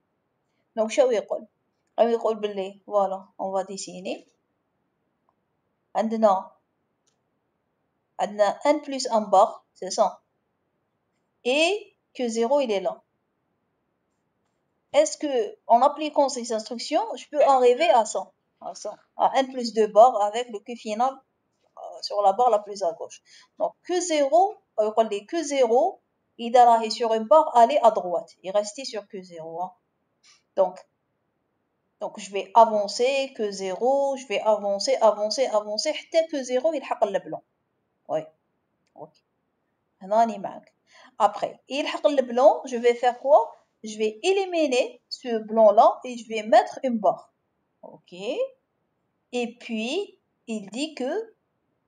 Donc, شو يقول؟ يقول باللي voilà, on va dessiner. عندنا n plus 1 bar, c'est ça. Et que 0, il est là. Est-ce que, en appliquant ces instructions, je peux arriver à ça? À n plus 2 bar avec le Q final sur la barre la plus à gauche. Donc, Q0, Q0, il est sur une barre, aller à droite. Il restait sur Q0. Hein. Donc, je vais avancer Q0, je vais avancer, حتى Q0 يلحق le blanc. Oui. Ok. Après, يلحق le blanc, je vais faire quoi? Je vais éliminer ce blanc-là et je vais mettre une barre. Ok. Et puis, il dit que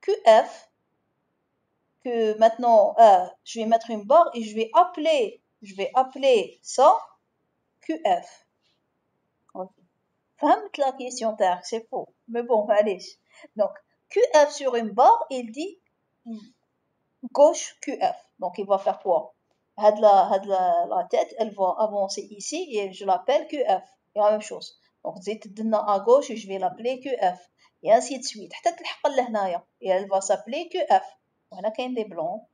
QF, que maintenant, je vais mettre une barre et je vais appeler ça QF. Ok. فهمت la question تاعك, c'est faux. Mais bon, allez. Donc, QF sur une barre, il dit gauche QF. Donc, il va faire quoi? La tête, elle va avancer ici et je l'appelle QF. C'est la même chose. Donc, زيد تدنا à gauche et je vais l'appeler QF. Et ainsi de suite. حتى تلحق لهنايا. Et elle va s'appeler QF. وهنا كاين des blancs.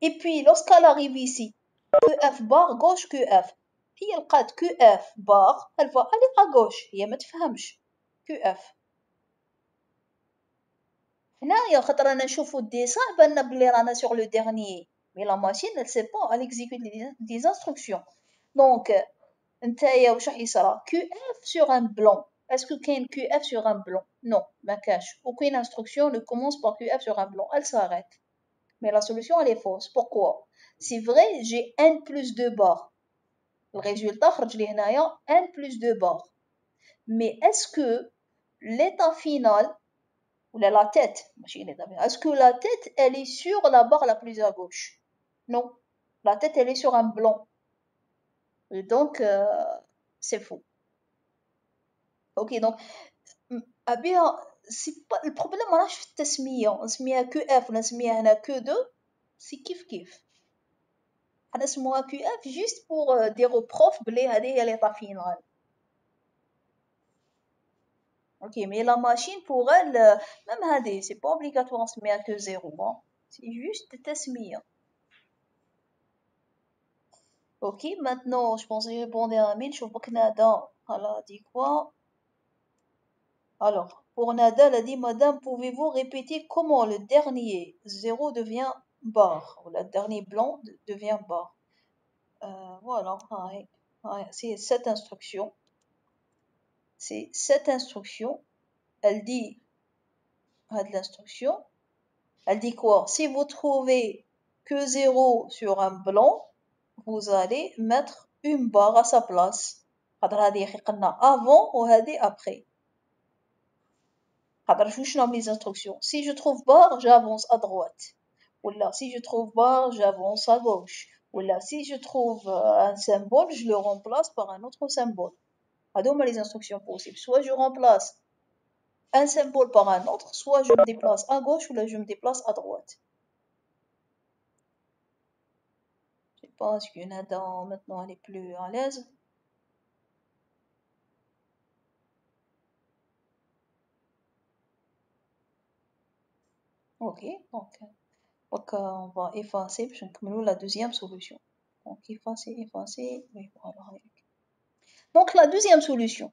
Et puis, lorsqu'elle arrive ici, QF bar gauche QF. هي لقات QF bar, elle va aller à gauche. هي ما تفهمش. QF. هنايا خاطر رانا نشوفو الديسان باننا بلي رانا sur le dernier. Mais la machine, elle sait pas, elle exécute des instructions. Donc, نتايا واش راح يصرى QF sur un blanc. Est-ce que كاين QF sur un blanc? Non, ما كاش. Aucune instruction ne commence par QF sur un blanc. Elle s'arrête. Mais la solution, elle est fausse. Pourquoi? C'est vrai, j'ai n plus 2 barres. Le résultat, خرج لي هنايا n plus 2 barres. Mais est-ce que l'état final, ou la tête, est-ce que la tête, elle est sur la barre la plus à gauche? Non. La tête, elle est sur un blanc. Et donc, c'est faux. Ok, donc, c'est pas, le problème, là, je fais التسمية. نسميها QF, نسميها هنا Q2, c'est kiff. On a QF juste pour dire au prof بلي هذه هي l'état final. Ok, mais la machine pour elle, même هذه, c'est pas obligatoire نسميها que 0. Hein. C'est juste تسمية. Ok, maintenant, je pense que j'ai répondu à Amine. Je vois que Nada, elle a dit quoi? Alors, pour Nada, elle a dit, Madame, pouvez-vous répéter comment le dernier 0 devient barre, ou le dernier blanc devient barre? Voilà, c'est cette instruction. C'est cette instruction. Elle dit, l'instruction, elle dit quoi? Si vous trouvez que 0 sur un blanc, vous allez mettre une barre à sa place. Avant ou après. Les instructions. Si je trouve barre, j'avance à droite. Ou là, si je trouve barre, j'avance à gauche. Ou là, si je trouve un symbole, je le remplace par un autre symbole. هذوما les instructions possibles. Soit je remplace un symbole par un autre, soit je me déplace à gauche ou là je me déplace à droite. Je sais pas, est-ce qu'il y en a dans, maintenant elle est plus à l'aise. Ok, donc on va effacer, puis on la deuxième solution. Donc effacer, oui, voilà. Donc la deuxième solution,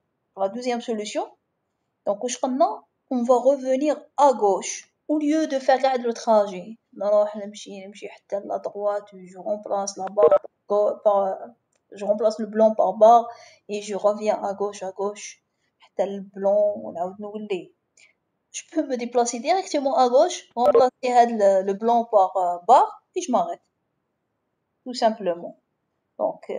donc on va revenir à gauche au lieu de faire le trajet. نمشي حتى à droite, je remplace la barre je remplace le blanc par barre et je reviens à gauche. tel blanc, je peux me déplacer directement à gauche, remplacer le blanc par barre, et je m'arrête, tout simplement. Donc,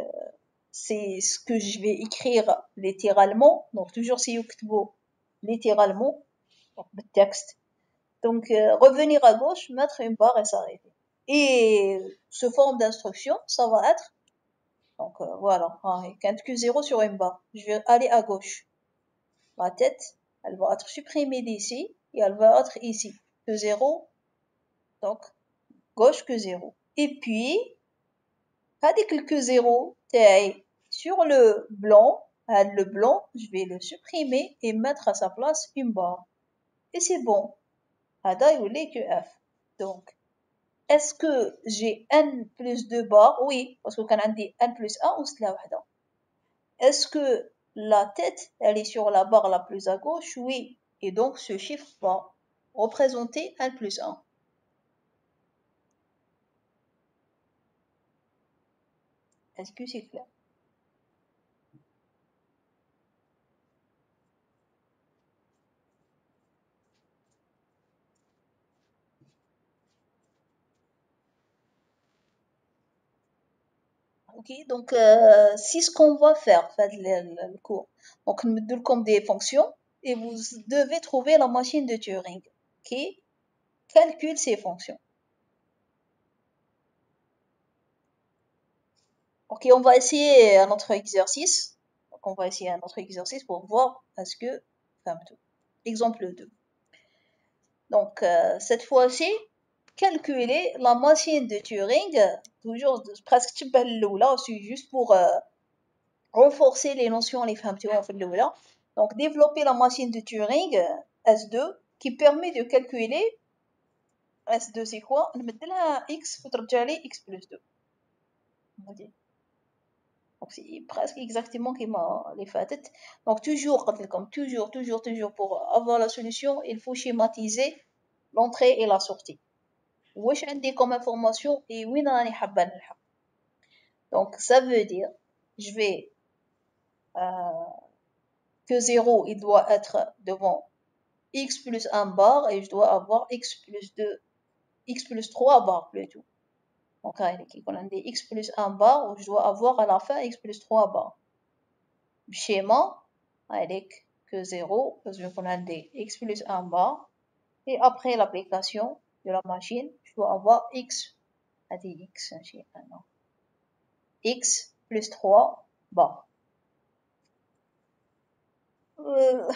c'est ce que je vais écrire littéralement. Donc, toujours si يكتبوا littéralement, donc le texte. Donc, revenir à gauche, mettre une barre et s'arrêter. Et ce forme d'instruction, ça va être, donc voilà, quand Q0 sur une barre, je vais aller à gauche. La tête, elle va être supprimée d'ici et elle va être ici. Q0, donc gauche Q0. Et puis, avec le Q0 sur le blanc, je vais le supprimer et mettre à sa place une barre. Et c'est bon. هذا يولي QF. Donc, est-ce que j'ai n plus 2 barres? Oui, parce que quand on dit n plus 1, وصلة واحدة. Est-ce que la tête, elle est sur la barre la plus à gauche? Oui. Et donc, ce chiffre va représenter n plus 1. Est-ce que c'est clair? Ok, donc c'est ce qu'on va faire, le cours. Donc, nous donne comme des fonctions et vous devez trouver la machine de Turing qui calcule ces fonctions. Ok, on va essayer un autre exercice. Donc, on va essayer un autre exercice pour voir est-ce que, enfin, exemple 2. Donc, cette fois-ci, calculer la machine de Turing, toujours presque تشبه الأولى, c'est juste pour renforcer les notions les فهمتوها في الأولى. Donc, développer la machine de Turing, S2, qui permet de calculer, S2 c'est quoi? نمدلها X وترجع لي X plus 2. Donc, c'est presque exactement comme les facettes. Donc, toujours, pour avoir la solution, il faut schématiser l'entrée et la sortie. واش عندي comme information et وين راني حابة نلحق. Donc, ça veut dire, je vais, que 0, il doit être devant x plus 1 bar et je dois avoir x plus 2, x plus 3 bar plutôt. Donc, on a des x plus 1 bar où je dois avoir à la fin x plus 3 bar. Schéma, avec que 0, parce qu'on a des x plus 1 bar. Et après l'application de la machine, je dois avoir x, x plus 3 bar.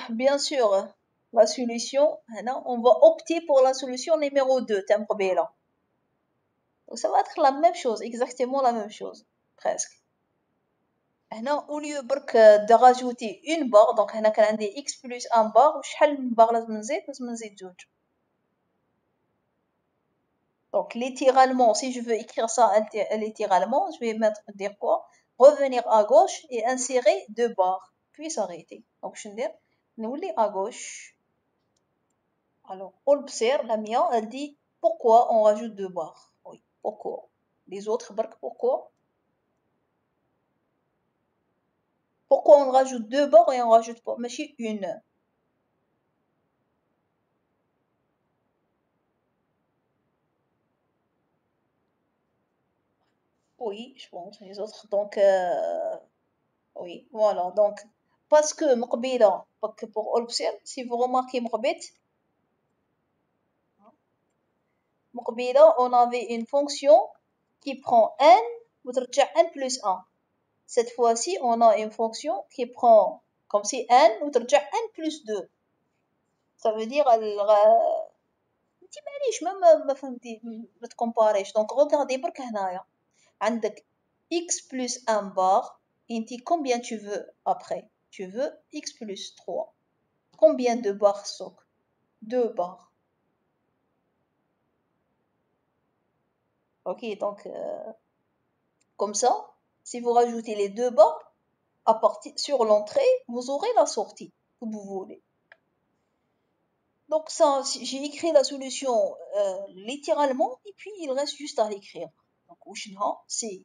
Bien sûr, la solution, on va opter pour la solution numéro 2, là. Donc ça va être la même chose, exactement la même chose, presque. Au lieu de rajouter une barre, donc on a des x plus 1 bar, وشحال من barre لازم نزيد جوج. Donc littéralement, si je veux écrire ça littéralement, je vais dire quoi? Revenir à gauche et insérer 2 barres, puis s'arrêter. Donc je vais dire, nous à gauche. Alors, Olbser, la mienne, elle dit pourquoi on rajoute 2 barres? Oui, pourquoi? Les autres barres, pourquoi? Pourquoi on rajoute 2 barres et on rajoute pas, mais une? Oui, je pense, les autres. Donc, oui, voilà. Donc, parce que مقبيلة, parce que pour Olbser, si vous remarquez مقبيلة, on avait une fonction qui prend n وترجع n plus 1. Cette fois-ci, on a une fonction qui prend comme si n وترجع n plus 2. Ça veut dire انت معليش ما فهمتي ما تكومباريش. Donc regardez برك هنايا عندك x plus 1 bar انت combien tu veux après? Tu veux x plus 3. Combien de barres sont? 2 barres. Ok, donc comme ça, si vous rajoutez les 2 barres à partir sur l'entrée, vous aurez la sortie que vous voulez. Donc ça, j'ai écrit la solution littéralement et puis il reste juste à l'écrire. Donc c'est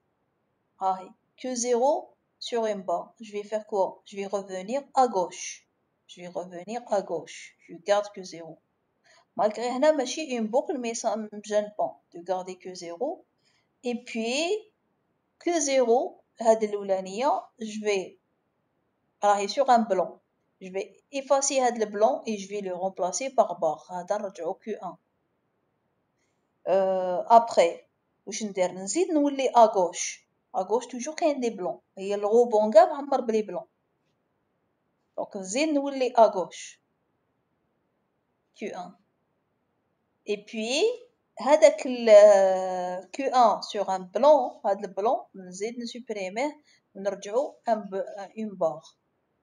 que 0 sur une barre. Je vais faire quoi? Je vais revenir à gauche. je vais revenir à gauche. Je garde que 0. Malgré هنا ماشي une boucle, mais ça me gêne pas de garder que 0. Et puis, que 0, هاد الأولانية, je vais راهي sur un blanc. Je vais effacer هاد le blanc et je vais le remplacer par barre. هذا نرجعو Q1. Après, واش ندير نزيد نولي à gauche. À gauche toujours كاين des blancs. هي الغوبون كاع معمر بلي blanc. Donc نزيد نولي à gauche. Q1. Et puis هذاك ال Q1 sur un blanc, هذا البلون نزيد نسوبريميه ونرجعو une barre.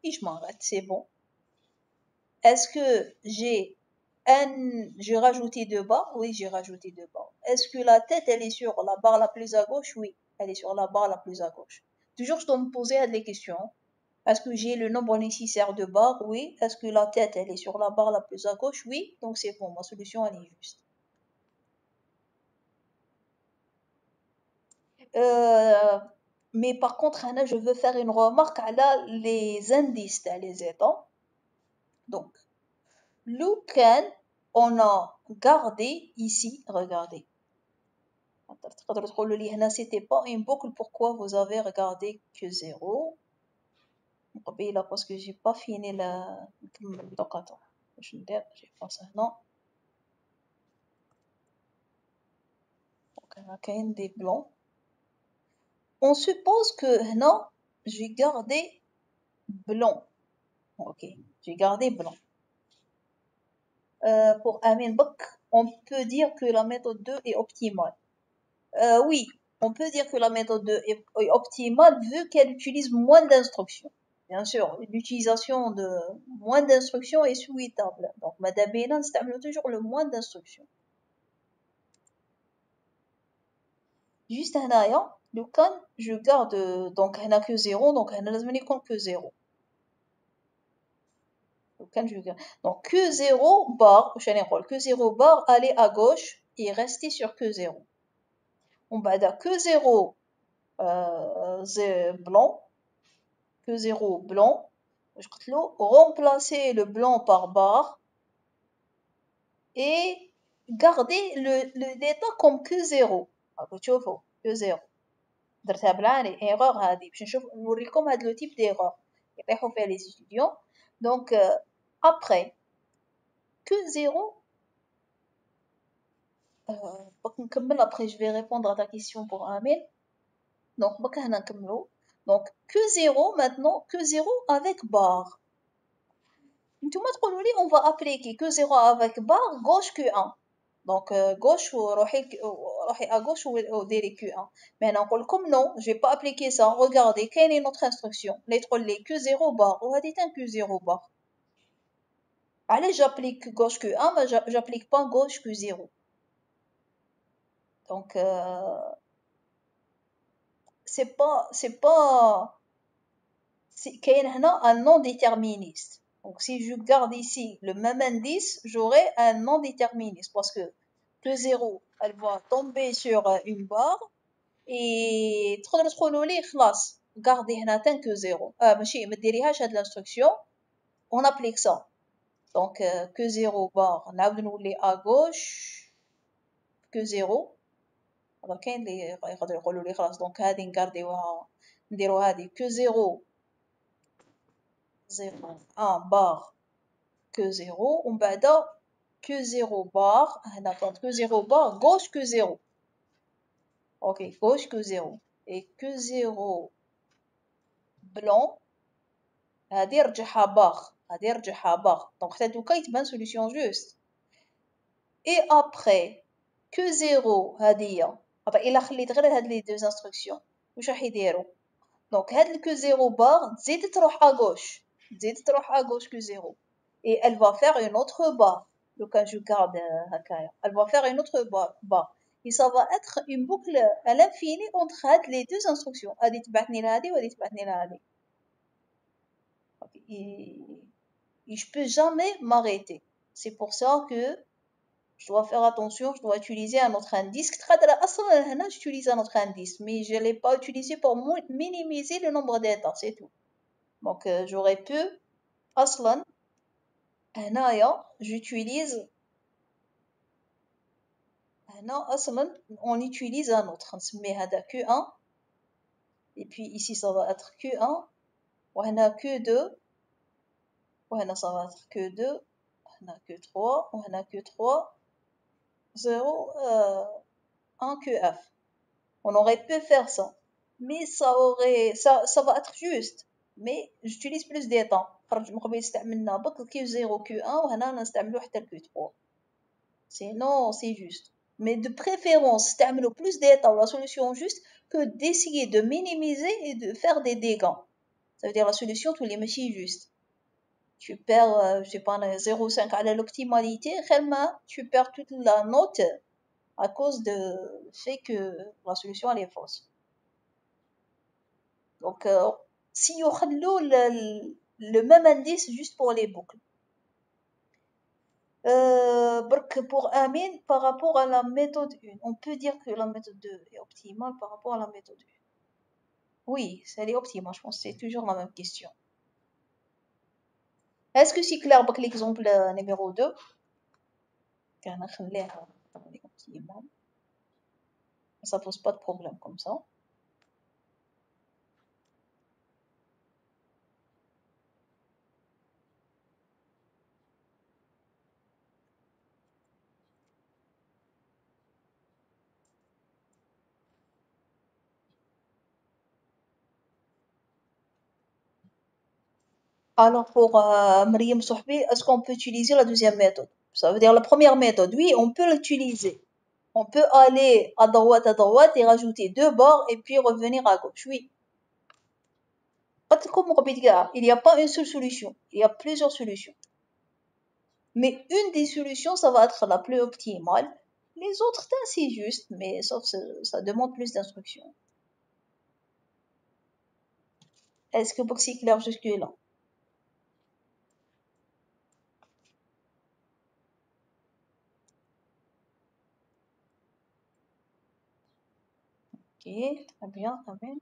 Et je m'arrête, c'est bon. Est-ce que j'ai rajouté 2 barres? Oui, j'ai rajouté 2 barres. Est-ce que la tête, elle est sur la barre la plus à gauche? Oui, elle est sur la barre la plus à gauche. Toujours, je dois me poser des questions. Est-ce que j'ai le nombre nécessaire de barres? Oui. Est-ce que la tête, elle est sur la barre la plus à gauche? Oui. Donc, c'est bon, ma solution, elle est juste. Mais par contre, Anna, je veux faire une remarque à les indices, les états. Donc, le can, on a gardé ici, regardez. C'était pas une boucle, pourquoi vous avez regardé que 0? Là, parce que j'ai pas fini la. Donc, attends, je vais faire ça, non. Donc, on a quand même des blancs. On suppose que, non, j'ai gardé blanc. Ok, j'ai gardé blanc. Pour Amin Bak, on peut dire que la méthode 2 est optimale. Oui, on peut dire que la méthode 2 est optimale vu qu'elle utilise moins d'instructions. Bien sûr, l'utilisation de moins d'instructions est souhaitable. Donc, Madame Bénin stimule toujours le moins d'instructions. Juste un ailleurs, le can, je garde, donc, elle n'a que 0, donc, elle n'a que 0. Donc, Q0 barre, Q0 barre, aller à gauche et rester sur Q0. On va dire Q0 blanc, Q0 blanc, remplacer le blanc par barre et garder l'état comme Q0. تشوفوا Q0 درتها بالعاني erreur هذه باش نشوف نوريكم هذا le type d'erreur يطيحوا فيها les étudiants. Donc après Q0 après je vais répondre à ta question pour Amel. Donc donc Q0 maintenant, Q0 avec barre. On va appliquer Q0 avec barre gauche Q1. Donc gauche à gauche ou derrière Q1. Maintenant comme non, je vais pas appliquer ça. Regardez, quelle est notre instruction? Les Q0 barre. On va dire un Q0 barre. Allez, j'applique gauche Q1, mais j'applique pas gauche Q0. Donc c'est un non déterministe. Donc si je garde ici le même indice, j'aurai un non déterministe parce que Q0, elle va tomber sur une barre et garder un Q0. ماشي ما ديريهاش هاد l'instruction, on applique ça. Donc Q0 barre, نعاود نولي à gauche Q0. Alors كاين اللي يقدروا يقولوا لي خلاص دونك هذه نكارديوها نديرو هذه Q0 0 1 barre Q0 ومن بعد Q0 barre هنا كانت Q0 barre gauche Q0. Ok, gauche Q0 et Q0 blanc هذه رجعها barre. Donc حتى دوكا يتبان solution juste. Et après Q0 هذه إلا خليت غير هاد لي deux instructions واش راح يديروا؟ Donc هاد Q0 barre تزيد تروح à gauche Q0 et elle va faire une autre barre. Donc je garde elle va faire une autre barre et ça va être une boucle à l'infini entre les deux instructions. هذه تبعتني لهذه وهذه تبعتني لهذه. Et je peux jamais m'arrêter. C'est pour ça que je dois faire attention, je dois utiliser un autre indice. J'utilise un autre indice, mais je ne l'ai pas utilisé pour minimiser le nombre d'états, c'est tout. Donc j'aurais pu, هنايا j'utilise هنا أصلا on utilise un autre نسميه هذا Q1 et puis ici ça va être Q1 وهنا Q2 وهنا ça va être Q2 هنا Q3 وهنا Q3 0 1 QF. On aurait pu faire ça, mais ça va être juste, mais j'utilise plus des temps. خرج من قبل استعملنا بك Q0 Q1 وهنا نستعملو حتى Q3. Sinon c'est juste. Mais de préférence استعملو plus des temps la solution juste que d'essayer de minimiser et de faire des dégâts. Ça veut dire la solution tous les machines juste. Tu perds, je sais pas, 0,5 à l'optimalité, tu perds toute la note à cause de fait que la solution elle est fausse. Donc, si on a le même indice juste pour les boucles. Pour Amin, par rapport à la méthode 1, on peut dire que la méthode 2 est optimale par rapport à la méthode 1. Oui, elle est optimale, je pense que c'est toujours la même question. Est-ce que c'est clair avec l'exemple numéro 2 ça pose pas de problème comme ça. Alors pour Mariam Sohbi, est-ce qu'on peut utiliser la deuxième méthode? Ça veut dire la première méthode, oui, on peut l'utiliser. On peut aller à droite et rajouter 2 barres et puis revenir à gauche, oui. Il n'y a pas une seule solution, il y a plusieurs solutions. Mais une des solutions, ça va être la plus optimale. Les autres, c'est juste, mais sauf ça demande plus d'instructions. Est-ce que c'est clair jusque-là? Ok, très bien, amen.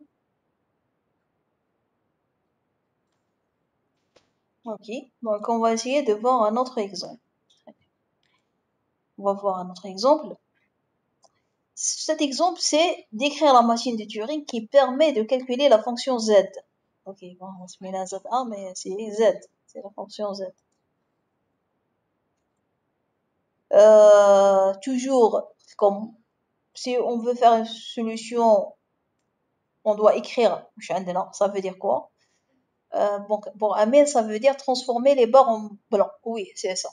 Ok, donc on va essayer de voir un autre exemple. On va voir un autre exemple. Cet exemple, c'est d'écrire la machine de Turing qui permet de calculer la fonction z. Ok, bon, on se met la z1, mais c'est z, c'est la fonction z. Toujours, comme si on veut faire une solution, on doit écrire, ça veut dire quoi? Donc, pour Amel, ça veut dire transformer les barres en blanc. Oui, c'est ça.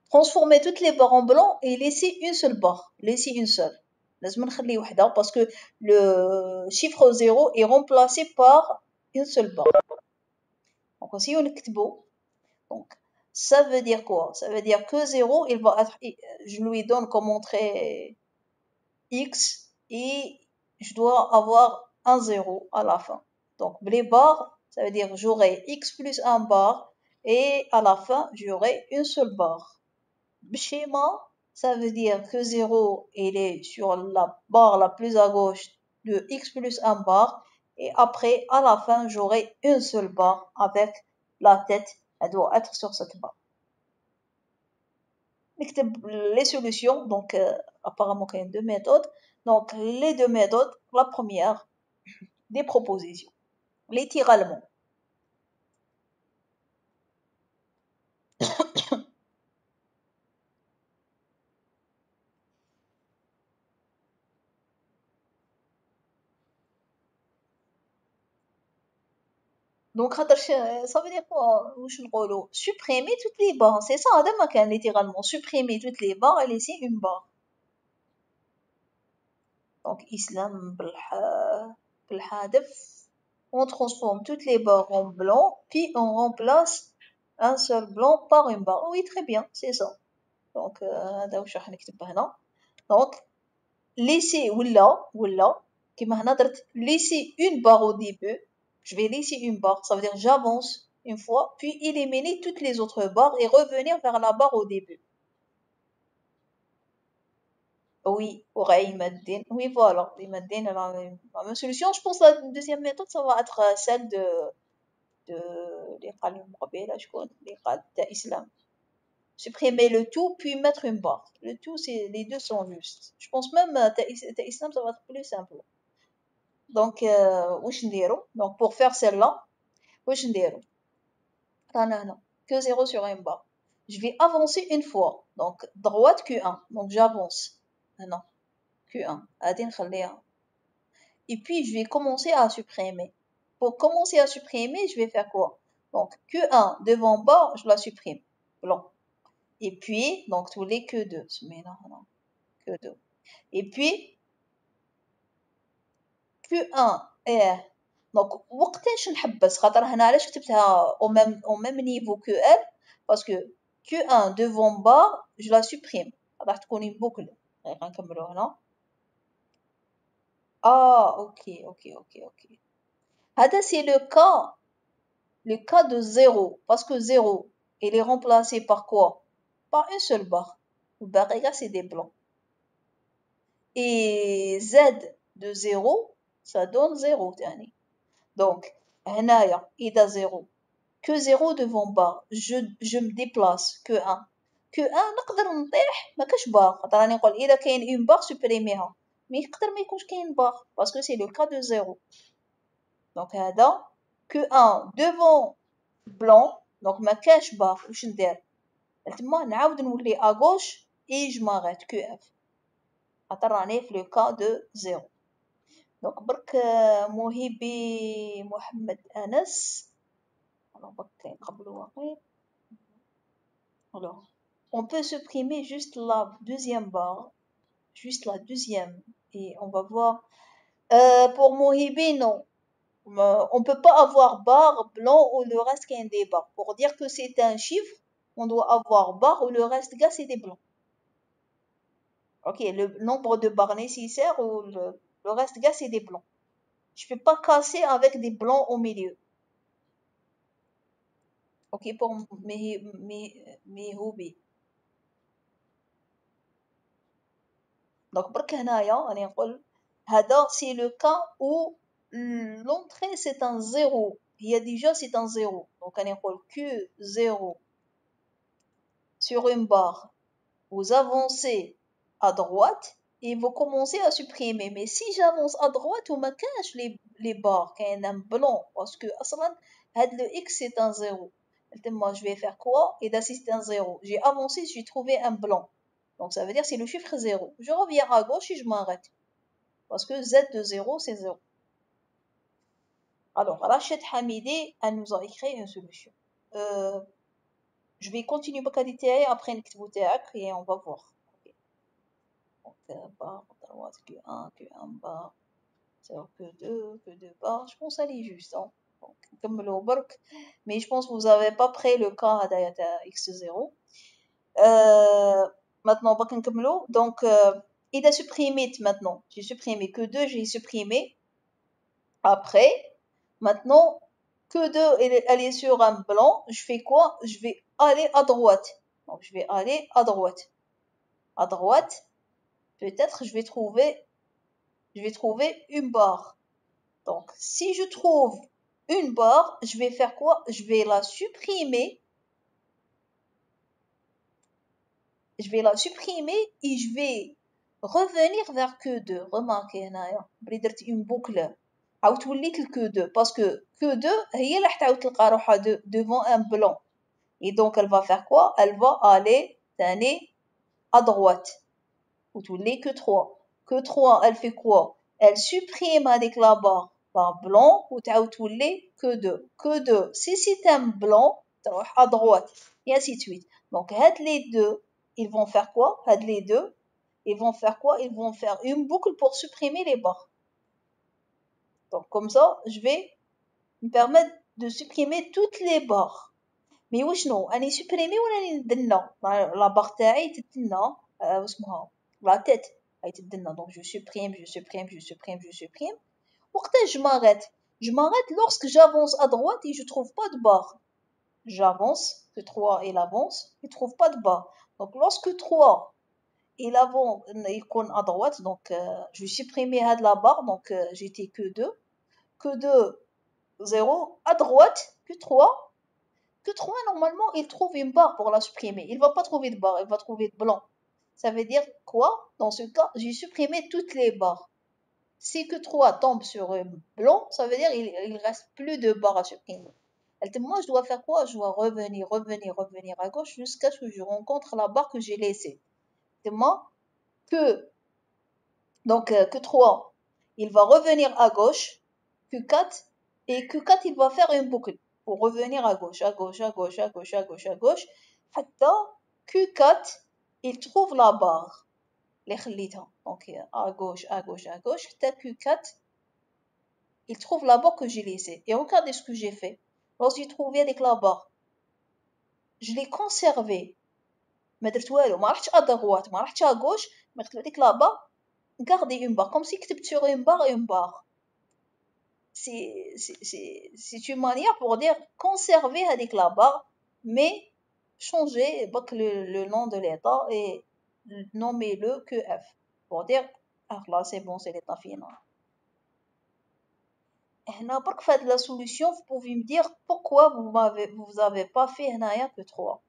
Transformer toutes les barres en blanc et laisser une seule barre. Laisser une seule. Parce que le chiffre 0 est remplacé par une seule barre. Donc, si on écrit donc, ça veut dire quoi? Ça veut dire que 0, il va être, je lui donne comme entrée X et je dois avoir un 0 à la fin. Donc, les barres, ça veut dire j'aurai X plus un bar et à la fin, j'aurai une seule barre. Schéma, ça veut dire que 0, il est sur la barre la plus à gauche de X plus un bar et après, à la fin, j'aurai une seule barre avec la tête, elle doit être sur cette barre. Les solutions, donc apparemment il y a deux méthodes. Donc les deux méthodes, la première, des propositions, littéralement. Donc ça veut dire quoi? Supprimer toutes les barres, c'est ça, littéralement, supprimer toutes les barres et laisser une barre. Donc islam بالحادف, on transforme toutes les barres en blanc, puis on remplace un seul blanc par une barre. Oui, très bien, c'est ça. Donc donc laisser كيما هنا درت laisser une barre au début, je vais laisser une barre, ça veut dire j'avance une fois, puis éliminer toutes les autres barres et revenir vers la barre au début. Oui, oui voilà, la même solution. Je pense que la deuxième méthode, ça va être celle de l'Iqal Mqabila, je connais, l'Iqal d'Islam. supprimer le tout, puis mettre une barre. Le tout, les deux sont justes. Je pense même, Islam, ça va être plus simple. Donc, donc pour faire celle-là, que 0 sur une barre. Je vais avancer une fois. Donc, droite Q1. Donc, j'avance. Non, Q1. Et puis, je vais commencer à supprimer. Pour commencer à supprimer, je vais faire quoi? Donc, Q1 devant barre, je la supprime. Blanc. Et puis, donc, tous les Q2. Mais non, Q2. Et puis, Q1 et donc وقتاش نحبس خاطر هنا علاش كتبتها au même niveau que elle parce que Q1 devant barre je la supprime راح تكون une boucle غنكملو هنا ok هذا c'est le cas de 0 parce que 0 il est remplacé par quoi par une seule barre الباقي c'est des blancs et Z de 0 ça donne 0 تاني donc هنايا إذا 0 que 0 devant barre je me déplace que 1 نقدر نطيح ما كاش بار خاطر راني نقول اذا كاين اون بار سوبريميها مي يقدر ما يكونش كاين بار باسكو سي لو كا دو 0 دونك هذا que 1 devant blanc دونك ما كاش بار واش ندير تما نعاود نولي ا غوش اي جو ماريت كو اف خاطر راني في لو كا دو 0 دونك برك موهبي محمد انس Alors, on peut supprimer juste la deuxième barre, juste la deuxième, et on va voir. Pour Mohibi, non. On ne peut pas avoir barre blanc ou le reste qui est des barres. Pour dire que c'est un chiffre, on doit avoir barre ou le reste, gars, c'est des blancs. Ok, le nombre de barres nécessaires ou le reste, gars, c'est des blancs. Je ne peux pas casser avec des blancs au milieu. Ok, pour mes hobbies. Donc, برك هنايا راني نقول هذا c'est le cas où l'entrée c'est un 0. Il y a déjà c'est un 0. Donc راني نقول que 0 sur une barre. Vous avancez à droite et vous commencez à supprimer. Mais si j'avance à droite, on me cache les barres, qu'il y a un blanc. Parce que le X c'est un 0. Moi, je vais faire quoi? Et là, si c'est un 0. J'ai avancé, j'ai trouvé un blanc. Donc, ça veut dire c'est le chiffre 0. Je reviens à gauche et je m'arrête. Parce que Z de 0, c'est 0. Alors, Rachid Hamidi, elle nous a écrit une solution. Je vais continuer ma qualité après une et on va voir. Okay. Donc, barre, droite, Q1, barre, Q2 barre. Je pense qu'elle est juste. Hein. Donc, comme le work. Mais je pense que vous n'avez pas pris le cas à X0. Maintenant, donc, il a supprimé maintenant. J'ai supprimé que 2, j'ai supprimé. Après, maintenant, que 2, elle est sur un blanc. Je fais quoi? Je vais aller à droite. Donc, je vais aller à droite. À droite, peut-être je vais trouver une barre. Donc, si je trouve une barre, je vais faire quoi? Je vais la supprimer. Je vais la supprimer et je vais revenir vers que 2. Remarquez, j'ai fait une boucle. عاود وليت que 2 parce que que 2 هي اللي حتعاود تلقى روحها devant un blanc. Et donc elle va faire quoi? Elle va aller ثاني à droite. وتولي que 3. Que 3 elle fait quoi? Elle supprime avec la barre par blanc وتعاود تولي que 2. Que 2 si c'est un blanc تروح à droite et ainsi de suite. Donc هاد les deux ils vont faire quoi? هاد les deux ils vont faire quoi? Ils vont faire une boucle pour supprimer les barres. Donc comme ça, je vais me permettre de supprimer toutes les barres. Mais وشنو راني supprimer ولا راني ندنا la barre تاعي تدنا واسمها la tête هاي تدنا. Donc je supprime. وقتاش je m'arrête lorsque j'avance à droite et je trouve pas de barre. J'avance, que 3 il avance, il trouve pas de barre. Donc lorsque 3 il avance, il est à droite, donc je vais supprimer la barre, donc j'étais que 2. Que 2, 0, à droite, que 3. Q3, normalement, il trouve une barre pour la supprimer. Il va pas trouver de barre, il va trouver de blanc. Ça veut dire quoi? Dans ce cas, j'ai supprimé toutes les barres. Si Q3 tombe sur blanc, ça veut dire il reste plus de barres à supprimer. Moi, je dois faire quoi? Je dois revenir à gauche jusqu'à ce que je rencontre la barre que j'ai laissée. Moi, Q3, il va revenir à gauche, Q4, et Q4, il va faire une boucle pour revenir à gauche, à gauche, à gauche, à gauche, à gauche, à gauche. حتى Q4, il trouve la barre. Donc, à gauche, à gauche, à gauche. حتى Q4, il trouve la barre que j'ai laissée. Et regardez ce que j'ai fait. Lorsque j'ai trouvé avec la barre, je l'ai conservée. ما درت والو ما رحتش à droite ما رحتش à gauche ما قلت هذيك لا barre garder une barre comme si كتبت sur une barre. C'est une manière pour dire conserver avec la barre, mais changer le nom de l'état et nommer-le que F pour dire ah là c'est bon, c'est l'état final. هنا برك في la solution vous pouvez me dire pourquoi vous avez pas fait هنايا que 3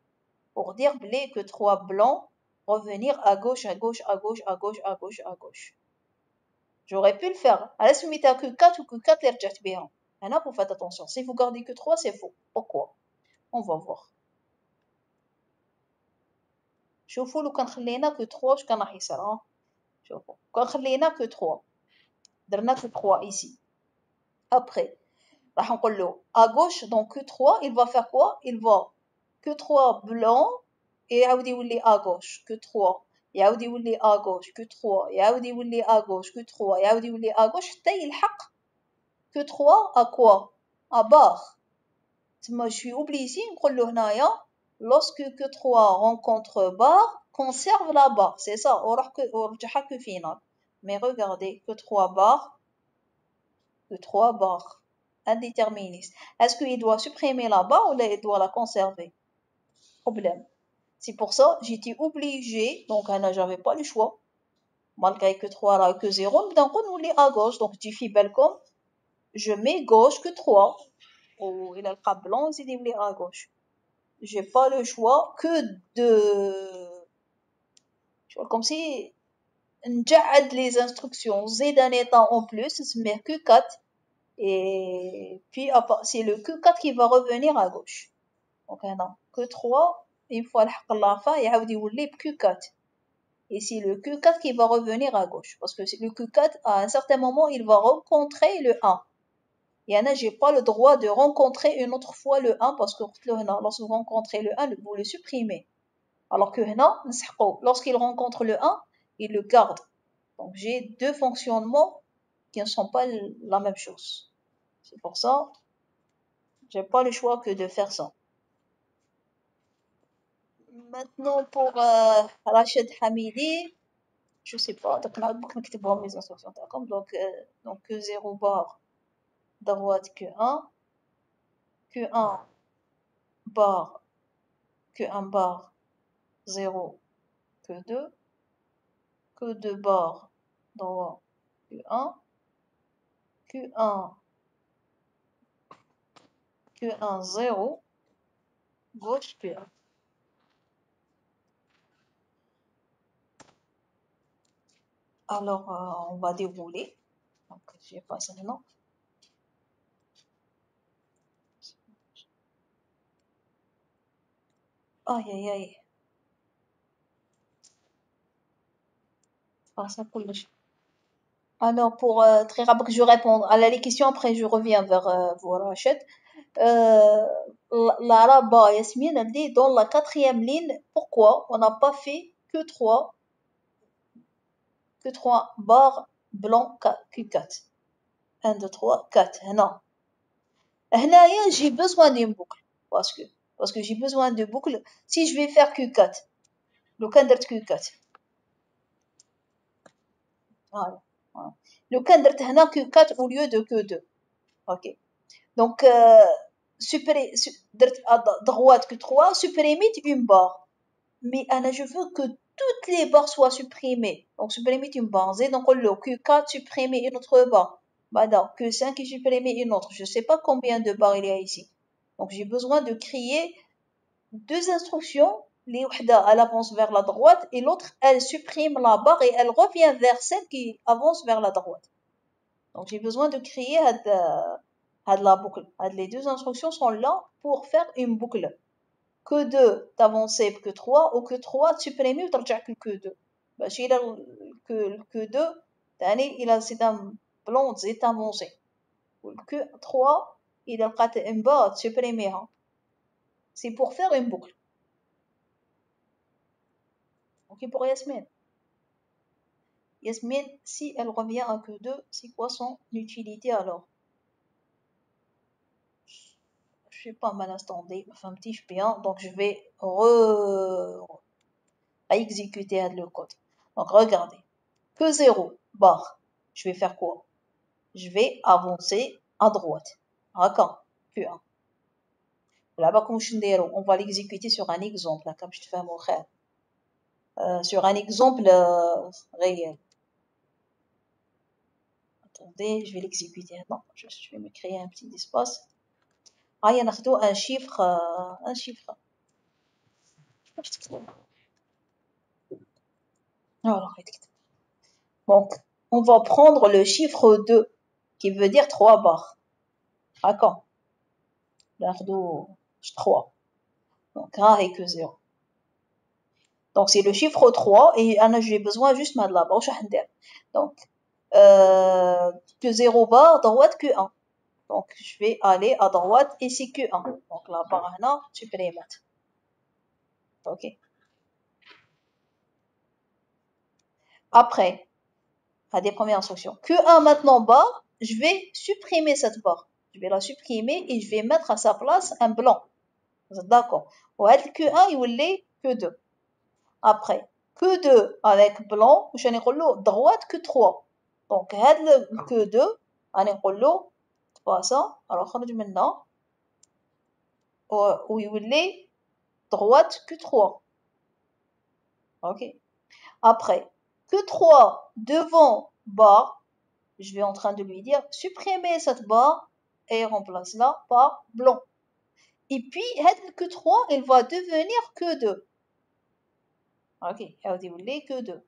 pour dire que 3 blanc revenir à gauche à gauche à gauche à gauche à gauche à gauche. J'aurais pu le faire. À la limite, à que 4 ou que 4 les reject bien. Maintenant, vous faites attention. Si vous gardez que 3, c'est faux. Pourquoi? On va voir. شوفوا لو كان خلينا que 3 واش كان راح يصير شوفوا كان خلينا que 3 درنا que 3 ici. Après, راح نقول له à gauche donc que 3 il va faire quoi? Il va que 3 blanc et يعاود يولي à gauche que 3 يعاود يولي à gauche que 3 يعاود يولي à gauche que 3 يعاود يولي à gauche حتى يلحق que 3 à quoi? À barre. Moi, je suis obligée نقول له هنايا lorsque que 3 rencontre barre conserve la barre, c'est ça ورجعها que final. Mais regardez que 3 barres indéterministes. Est-ce qu'il doit supprimer la barre ou il doit la conserver? Problème. C'est pour ça j'étais obligée, donc j'avais pas le choix. Malgré que 3 là que 0, d'un coup nous les à gauche, donc tu fais comme je mets gauche que 3 ou il a le blanc c'est des à gauche. J'ai pas le choix que de comme si نجعد les instructions زيد un état en plus نسميه Q4 et puis c'est le Q4 qui va revenir à gauche. Donc هنا Q3 une fois لحق la fin يعاود يولي Q4 et c'est le Q4 qui va revenir à gauche parce que le Q4 à un certain moment il va rencontrer le 1. Et Anna, j'ai pas le droit de rencontrer une autre fois le 1 parce que lorsque vous rencontrez le 1, vous le supprimez. Alors que lorsqu'il rencontre le 1, il le garde. Donc j'ai deux fonctionnements qui ne sont pas la même chose. C'est pour ça, j'ai pas le choix que de faire ça. Maintenant pour Rachid Hamidi, je sais pas, donc mes instructions donc 0 barre droite Q1, Q1 barre Q1 barre 0 Q2, Q2 barre droit Q1, Q1 Q1 0 gauche Q1. Alors on va dérouler. Donc j'ai pas ça maintenant. Aïe aïe aïe. Ah, ça coule. Alors pour très rapide je réponds à les questions après je reviens vers vous Rachid. La là-bas Yasmine elle dit dans la quatrième ligne pourquoi on n'a pas fait que 3 barres blanc Q4. 1 2 3 4 هنا هنايا j'ai besoin d'une boucle parce que j'ai besoin de boucle si je vais faire Q4 لو كان درت Q4 voilà لو كان درت هنا Q4 au lieu de Q2 ok donc درت à droite Q3 supprimer une barre mais أنا je veux que toutes les barres soient supprimées donc supprimer une barre زيد نقول له Q4 supprimer une autre barre بعدا Q5 supprimer une autre je sais pas combien de barres il y a ici Donc j'ai besoin de créer deux instructions. Elle avance vers la droite et l'autre, elle supprime la barre et elle revient vers celle qui avance vers la droite. Donc j'ai besoin de créer la boucle. Les deux instructions sont là pour faire une boucle. Que 2 d'avancer que 3 ou que 3 de supprimer ou de que 2. Que 2, c'est un blanc c'est avancé. Que 3, il a un bas de supprimer. C'est pour faire une boucle. Ok pour Yasmine. Yasmine, si elle revient à que 2, c'est quoi son utilité alors? Je sais pas, mal attendez, enfin un petit bien, donc je vais exécuter le code. Donc regardez, que 0 barre, je vais faire quoi? Je vais avancer à droite. D'accord, Q1. Là-bas, comme je dis, on va l'exécuter sur un exemple, comme je te fais mon frère. Sur un exemple réel. Attendez, je vais l'exécuter. Non, je vais me créer un petit espace. Ah, il y en a un chiffre. Un chiffre. Alors, donc, on va prendre le chiffre 2, qui veut dire 3 barres. D'accord. 3. Donc, 1 et que 0. Donc, c'est le chiffre 3 et j'ai besoin juste de la barre. Donc, que 0 barre, droite que 1. Donc, je vais aller à droite et c'est que 1. Donc, la barre là, tu peux les mettre. Ok. Après, à des premières instructions. Que 1 maintenant barre, je vais supprimer cette barre. Je vais la supprimer et je vais mettre à sa place un blanc. D'accord. Que 1, il est que 2. Après, que 2 avec blanc, je vais dire droite que 3. Donc, que 2, on va pas ça. Alors, خرج maintenant. Où il est droite que 3. Ok. Après, que 3 devant barre, je vais en train de lui dire supprimer cette barre et remplace-la par blanc. Et puis, que 3, il va devenir que 2. Ok, que 2.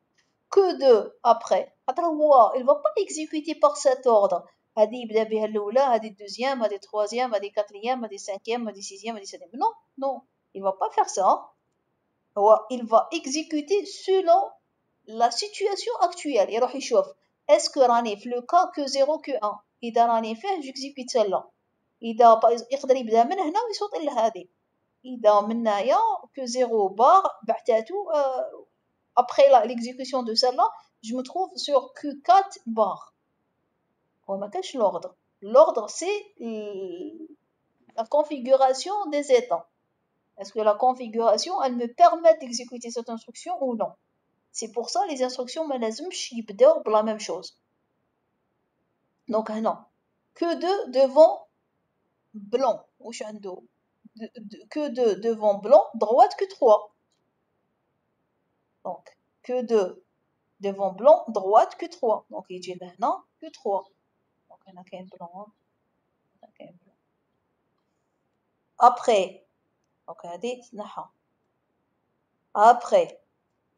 Que 2 après. Il ne va pas exécuter par cet ordre. هذه يبدا بها الأولى, هذه الدeuxième, هذه troisième, هذه quatrième, هذه cinquième, هذه sixième, هذه septième. Non, non, il ne va pas faire ça. Il va exécuter selon la situation actuelle. يروح يشوف est-ce que راني في le cas que 0 que 1. إذا راني فيه j'exécute celle-là. إذا يقدر يبدا من هنا ويصوت لهذه. إذا من هنايا que 0 بار بعثاتو après l'exécution de celle-là, je me trouve sur Q4 bar. On va cacher l'ordre. L'ordre, c'est la configuration des états. Est-ce que la configuration, elle me permet d'exécuter cette instruction ou non? C'est pour ça les instructions ما لازمش يبداو بلا même chose. Donc non. Que 2 devant blanc. Que 2 devant blanc, droite que 3. Donc que 2 devant blanc, droite que 3. Donc il y a que 3. Donc on a qu'un blanc. Après, après,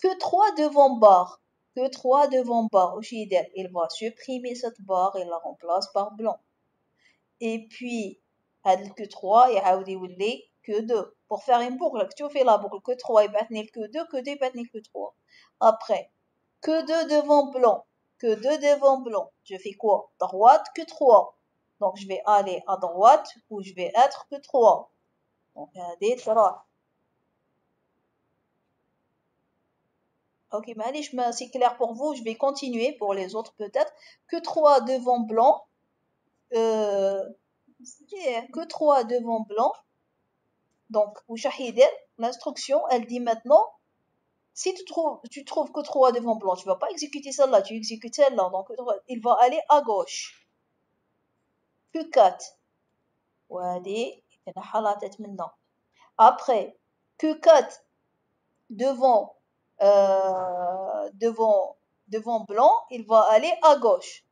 que 3 devant barre, que 3 devant barre, il va supprimer cette barre et la remplace par blanc. Et puis, que 3, il que 2. Pour faire une boucle, tu fais la boucle, que 3, il va tenir que 2, que 2, il va tenir que 3. Après, que 2 devant blanc, que 2 devant blanc, je fais quoi? Droite, que 3. Donc, je vais aller à droite où je vais être que 3. Donc, ok, mais c'est clair pour vous, je vais continuer pour les autres peut-être. Que 3 devant blanc, que 3 devant blanc. Donc, l'instruction, elle dit maintenant, si tu trouves que 3 devant blanc, tu vas pas exécuter celle-là, tu exécutes celle-là. Donc, il va aller à gauche. Que 4. Après, que 4 devant, devant blanc, il va aller à gauche.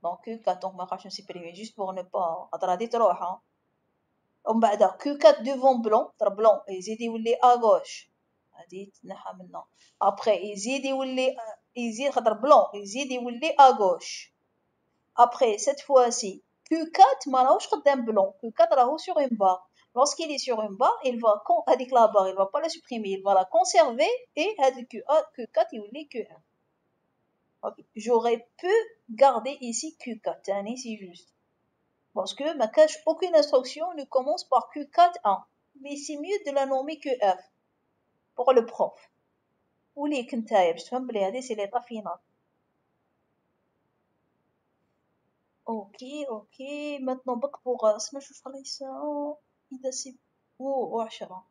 Donc, 4, donc, je me suis juste pour ne pas. ومن بعد Q4 devant blanc blanc يزيد يولي à gauche هادي تنحى منها après يزيد يولي يزيد خاطر blanc يزيد يولي à gauche après cette fois-ci Q4 ما راهوش قدام blanc Q4 راهو sur une barre lorsqu'il est sur une barre il va هذيك la barre il va pas la supprimer il va la conserver et هذيك Q4 يولي Q1 okay. J'aurais pu garder ici Q4 تاني c'est juste parce que ma cache aucune instruction ne commence par Q4A. Mais c'est mieux de la nommer QF pour le prof. Ou les كنتايا باش تفهم بلي هذه c'est l'état final. Ok. Maintenant بق pour اسمع شوف راهي الساعة إذا c'est وعشرة.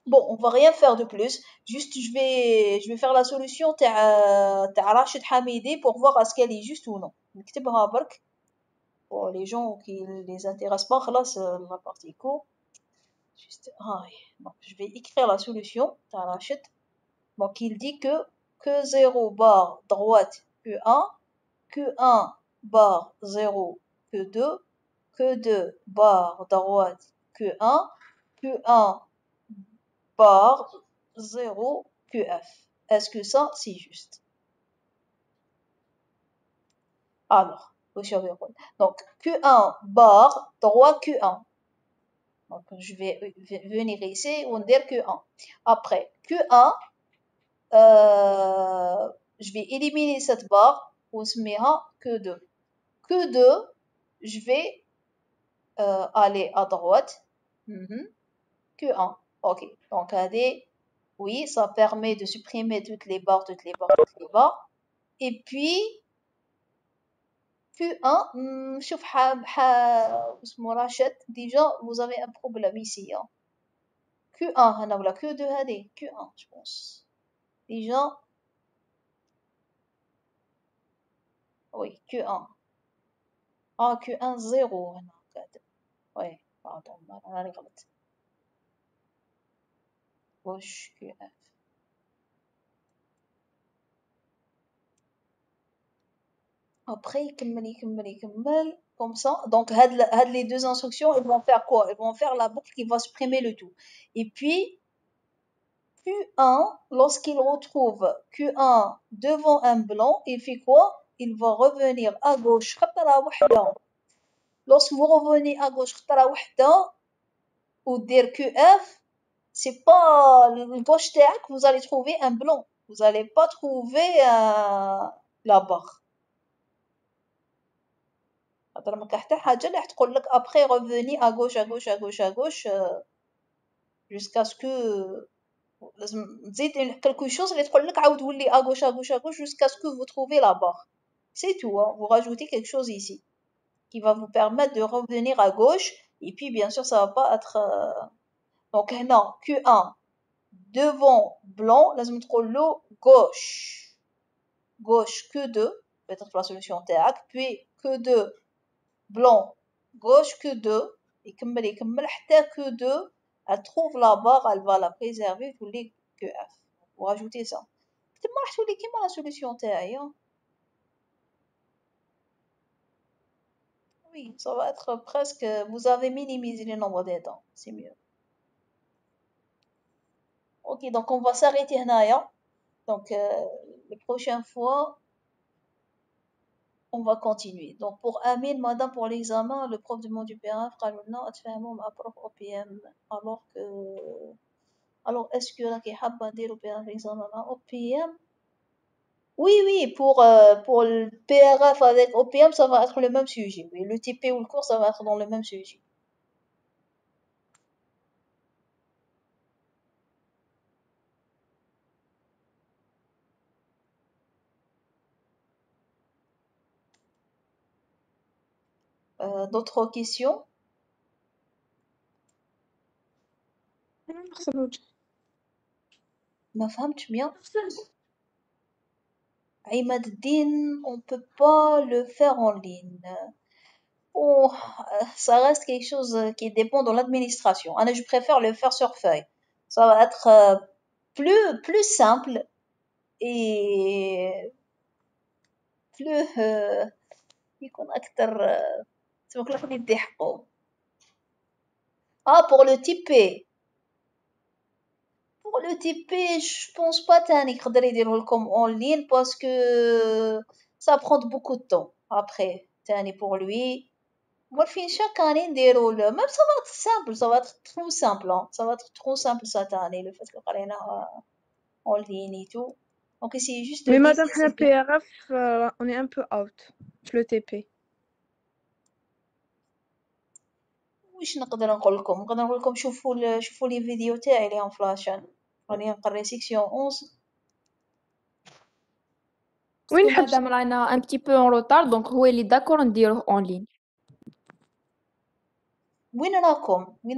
Bon, on va rien faire de plus. Juste je vais faire la solution تاع راشد حميدي pour voir est-ce qu'elle est juste ou non. نكتبها برك. Pour les gens qui les intéressent pas, خلاص la partie court. Juste, bon, je vais écrire la solution. Donc, il dit que Q0 barre droite Q1, Q1 barre 0 Q2, Q2 barre droite Q1, Q1 barre 0 QF. Est-ce que ça, c'est juste? Alors, donc Q1 barre droit Q1. Donc, je vais venir ici, on dire Q1. Après, Q1, je vais éliminer cette barre, on se mettra Q2. Q2, je vais aller à droite. Q1. Ok. Donc, oui, ça permet de supprimer toutes les barres. Et puis, Q1, شوف اسمه راشد, déjà, vous avez un problème ici. Hein. Q1 هنا ولا Q2 هذه Q1 je pense. Déjà, oui, Q1. Ah, Q1 0 هنا كاتب. Oui, pardon, أنا اللي غلط. Gauche Q1. Après, يكمل comme ça. Donc, les deux instructions, elles vont faire quoi? Elles vont faire la boucle qui va supprimer le tout. Et puis, Q1, lorsqu'il retrouve Q1 devant un blanc, il fait quoi? Il va revenir à gauche خطرة واحدة. Lorsque vous revenez à gauche خطرة واحدة ou dire QF, c'est pas le gauche تاعك, vous allez trouver un blanc. Vous allez pas trouver la barre. خاطر ما كاين حتى حاجة اللي حتقول لك après revenez à gauche jusqu'à ce que لازم تزيد quelque chose اللي تقول لك عاود ولي à gauche jusqu'à ce que vous trouvez la barre. C'est tout, hein. Vous rajoutez quelque chose ici qui va vous permettre de revenir à gauche et puis bien sûr ça va pas être donc non Q1 devant blanc لازم تقول له gauche Q2 peut-être la solution تاعك puis Q2 blanc gauche Q2 يكمل حتى Q2 elle trouve la barre elle va la préserver تولي QF vous rajoutez ça كتب ما راح تولي كيما la solution تاعي. Oui, ça va être presque, vous avez minimisé le nombre d'états, c'est mieux. Ok, donc on va s'arrêter là. Donc, les prochaines fois, on va continuer. Donc, pour Amine, madame, pour l'examen, le prof demande du PRF, قالوا أتفاهموا مع prof OPM. Alors, est-ce que là, qui حابة نديرو PRF l'examen مع OPM? Oui, pour le PRF avec OPM, ça va être le même sujet. Oui, le TP ou le cours, ça va être dans le même sujet. D'autres questions? ما فهمتش bien. Imad Din, on peut pas le faire en ligne. Oh, ça reste quelque chose qui dépend de l'administration. Je préfère le faire sur feuille. Ça va être plus simple et plus يكون أكتر سموك لكم يضحكوا. Ah, pour le TP. Pour le TP, je pense pas تاني يقدر يديره لكم en ligne parce que ça prend beaucoup de temps après تاني pour lui. Moi, fin chaque année, نديرو même ça va être simple, ça va être trop simple, hein. Ça va être trop simple cette année, le fait que قرينا en ligne et tout. Donc essayez juste de Mais lire madame, c'est le bien. PRF, on est un peu out. Le TP. واش نقدر نقول لكم شوفوا لي فيديو تاعي اللي هم فلاشان راني نقري سيكسيون 11. وين que نحبس madame رانا un petit peu en retard donc هو اللي d'accord نديروه en ligne. وين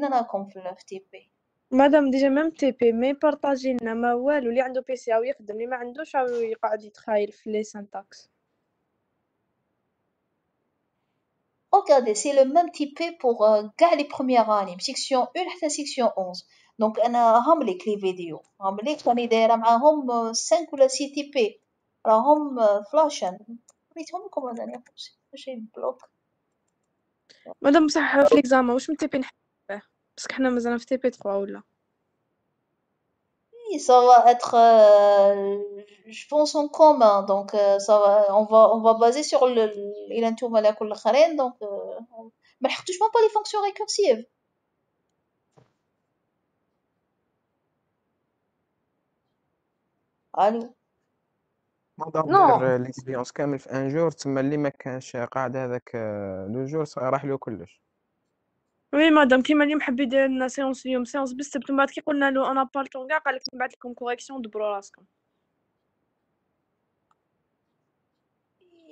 راكم في تي بي؟ مادام ديجا ميم تي بي مي بارطاجي لنا ما والو، اللي عنده بيسي او يخدم، اللي ما عندوش او يقعد يتخايل في لي سانتاكس. Regardez, c'est le même type pour كاع les premières années section 1 حتى section 11. Donc انا هامليك لي فيديو هامليك راني دايره معاهم 5 ولا 6 تي بي راهم فلاشن ريتهم لكم هذا ماشي البلوك. مادام بصح في ليكزامان واش من تي بي نحبه باسكو حنا مازال في تي بي 3 ولا Oui, ça va être, je pense en commun. Donc, ça va, on va baser sur il a tout mal à donc, ما لحقتوش même pas les fonctions récursives. Allô? نقدر Non, ندير ليكسبيونس كامل في ان جور، تما اللي ما كانش قاعد هذاك لو جور راح له كلش. وي مادام كيما اليوم حب يدير لنا سيونس اليوم سيونس بالسبت، من بعد كي قلنا له انا بالطون كاع قال لك نبعث لكم كوريكسيون دبروا راسكم.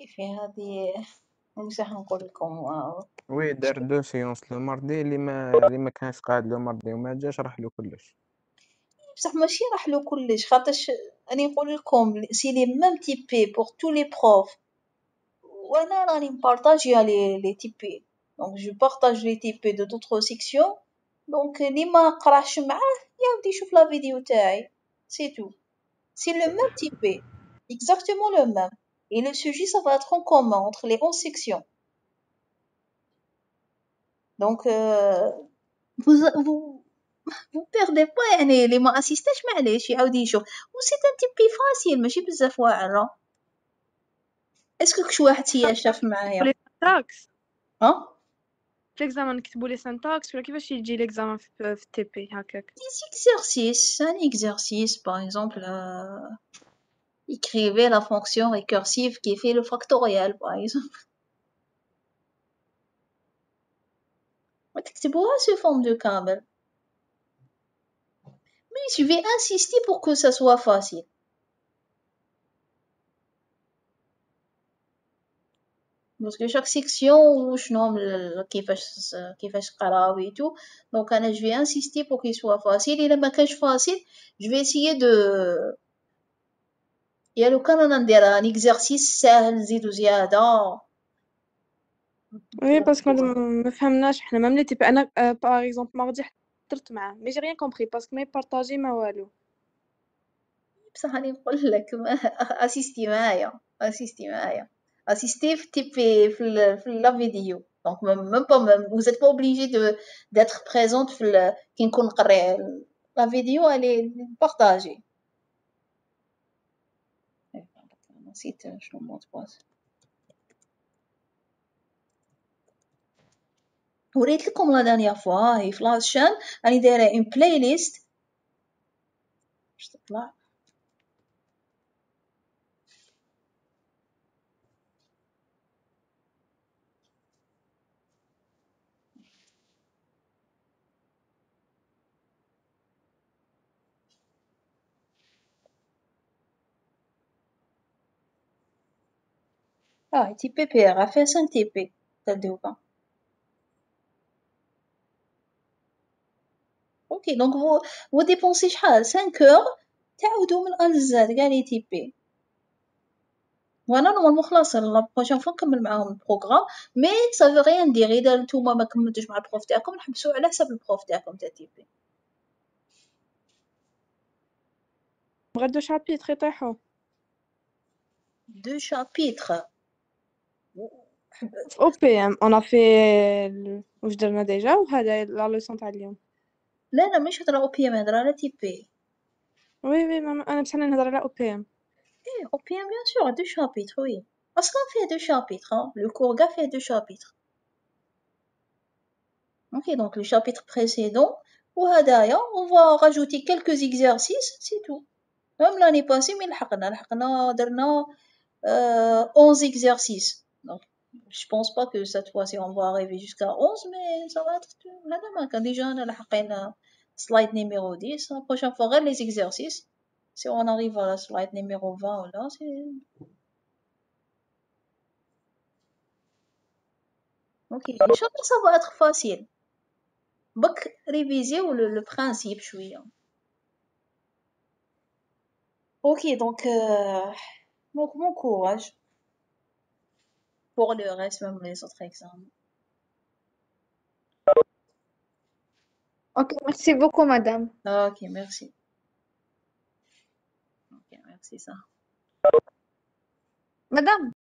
في هذه بصح نقول لكم وي دار دو سيونس لو ماردي، اللي ما كانش قاعد لو ماردي وما جاش راح له كلش. بصح ماشي راح له كلش خاطرش راني نقول لكم سي لي ميم تيبي بور تو لي بروف وانا راني مبارطاجيا لي تيبي دونك جو بارطاج لي تيبي دو دوطخ سيكسيون دونك اللي ما قراش معاه ياودي يشوف لا فيديو تاعي سي تو سي لو ميم تيبي exactement le même et le sujet ça va être en commun entre les 11 sections donc vous vous perdez pas يعني اللي ما اسيستاش معليش يعاود يشوف و سي ان تيبي فاسيل ماشي بزاف واعر اسكو شي واحد سيا شاف معايا لي سانتاكس ها في ليكزامان نكتبوا لي سانتاكس ولا كيفاش يجي ليكزامان في تي بي هكاك؟ des exercices un exercice par exemple écrivez la fonction récursive qui fait le factoriel par exemple تكتبوها sous forme de كامل mais il suffit insister pour que ça soit facile parce que chaque section وشنو كيفاش قراو et tout donc انا je vais insister pour qu'il soit facile الا ما كانش facile je vais essayer de يا لو كان انا ندير ان exercice ساهل نزيدو زياده وي باسكو ما فهمناش حنا ميم لي تي بي. انا باغ اكزومبل ماردي حضرت معاه مي جي ريان كومبري باسكو ما يبارطاجي ما والو. بصح راني نقول لك اسيستي معايا اسيستي في تيبي في لا فيديو دونك ميم با vous êtes pas obligé d'être présente كي نكون نقري لا فيديو الي بارطاجي نسيت شنو مود باس وريت لكم لا دانيا فوا هي فلاشان راني دايره اون بلاي ليست باش تطلع تيبي بي ار fait 5 تيبي تبداو اوكي دونك vous dépensez شحال 5 heures تعاودوا من ا لزاد كاع لي تيبي وانا نورمالمون خلاص لا بروشين فوا نكمل معاهم البروغرام مي سا فو ريان دير اذا نتوما ما كملتوش مع البروف تاعكم نحبسوا على حساب البروف تاعكم تاع تيبي غير شابيتر يطيحوا 2 chapitres في OPM on a fait واش درنا ديجا وهذا لا لوسون تاع اليوم. لا مش هضره او بي ام، هضره على تي بي. وي ماما انا بصح نهضر على OPM. ايه او بي ام بيان سور 2 chapitres oui. اصلا فيه 2 chapitres hein. Le cours كاع فيه 2 chapitres. Ok, donc le chapitre précédent وهدايا on va rajouter quelques exercices, c'est tout. Même l'année passée mais لحقنا درنا 11 exercices. Donc je pense pas que cette fois-ci on va arriver jusqu'à 11 mais ça va être هذا ما كان déjà انا لحقنا slide numéro 10. La prochaine fois غير les exercices. Si on arrive à la slide numéro 20 ou là, c'est ok. Inch'Allah ça va être facile. بك réviser ou le principe شوية. Ok, donc bon courage pour le reste, même les autres examens. Ok, merci beaucoup, madame. Ok, merci. Ok, merci ça. Madame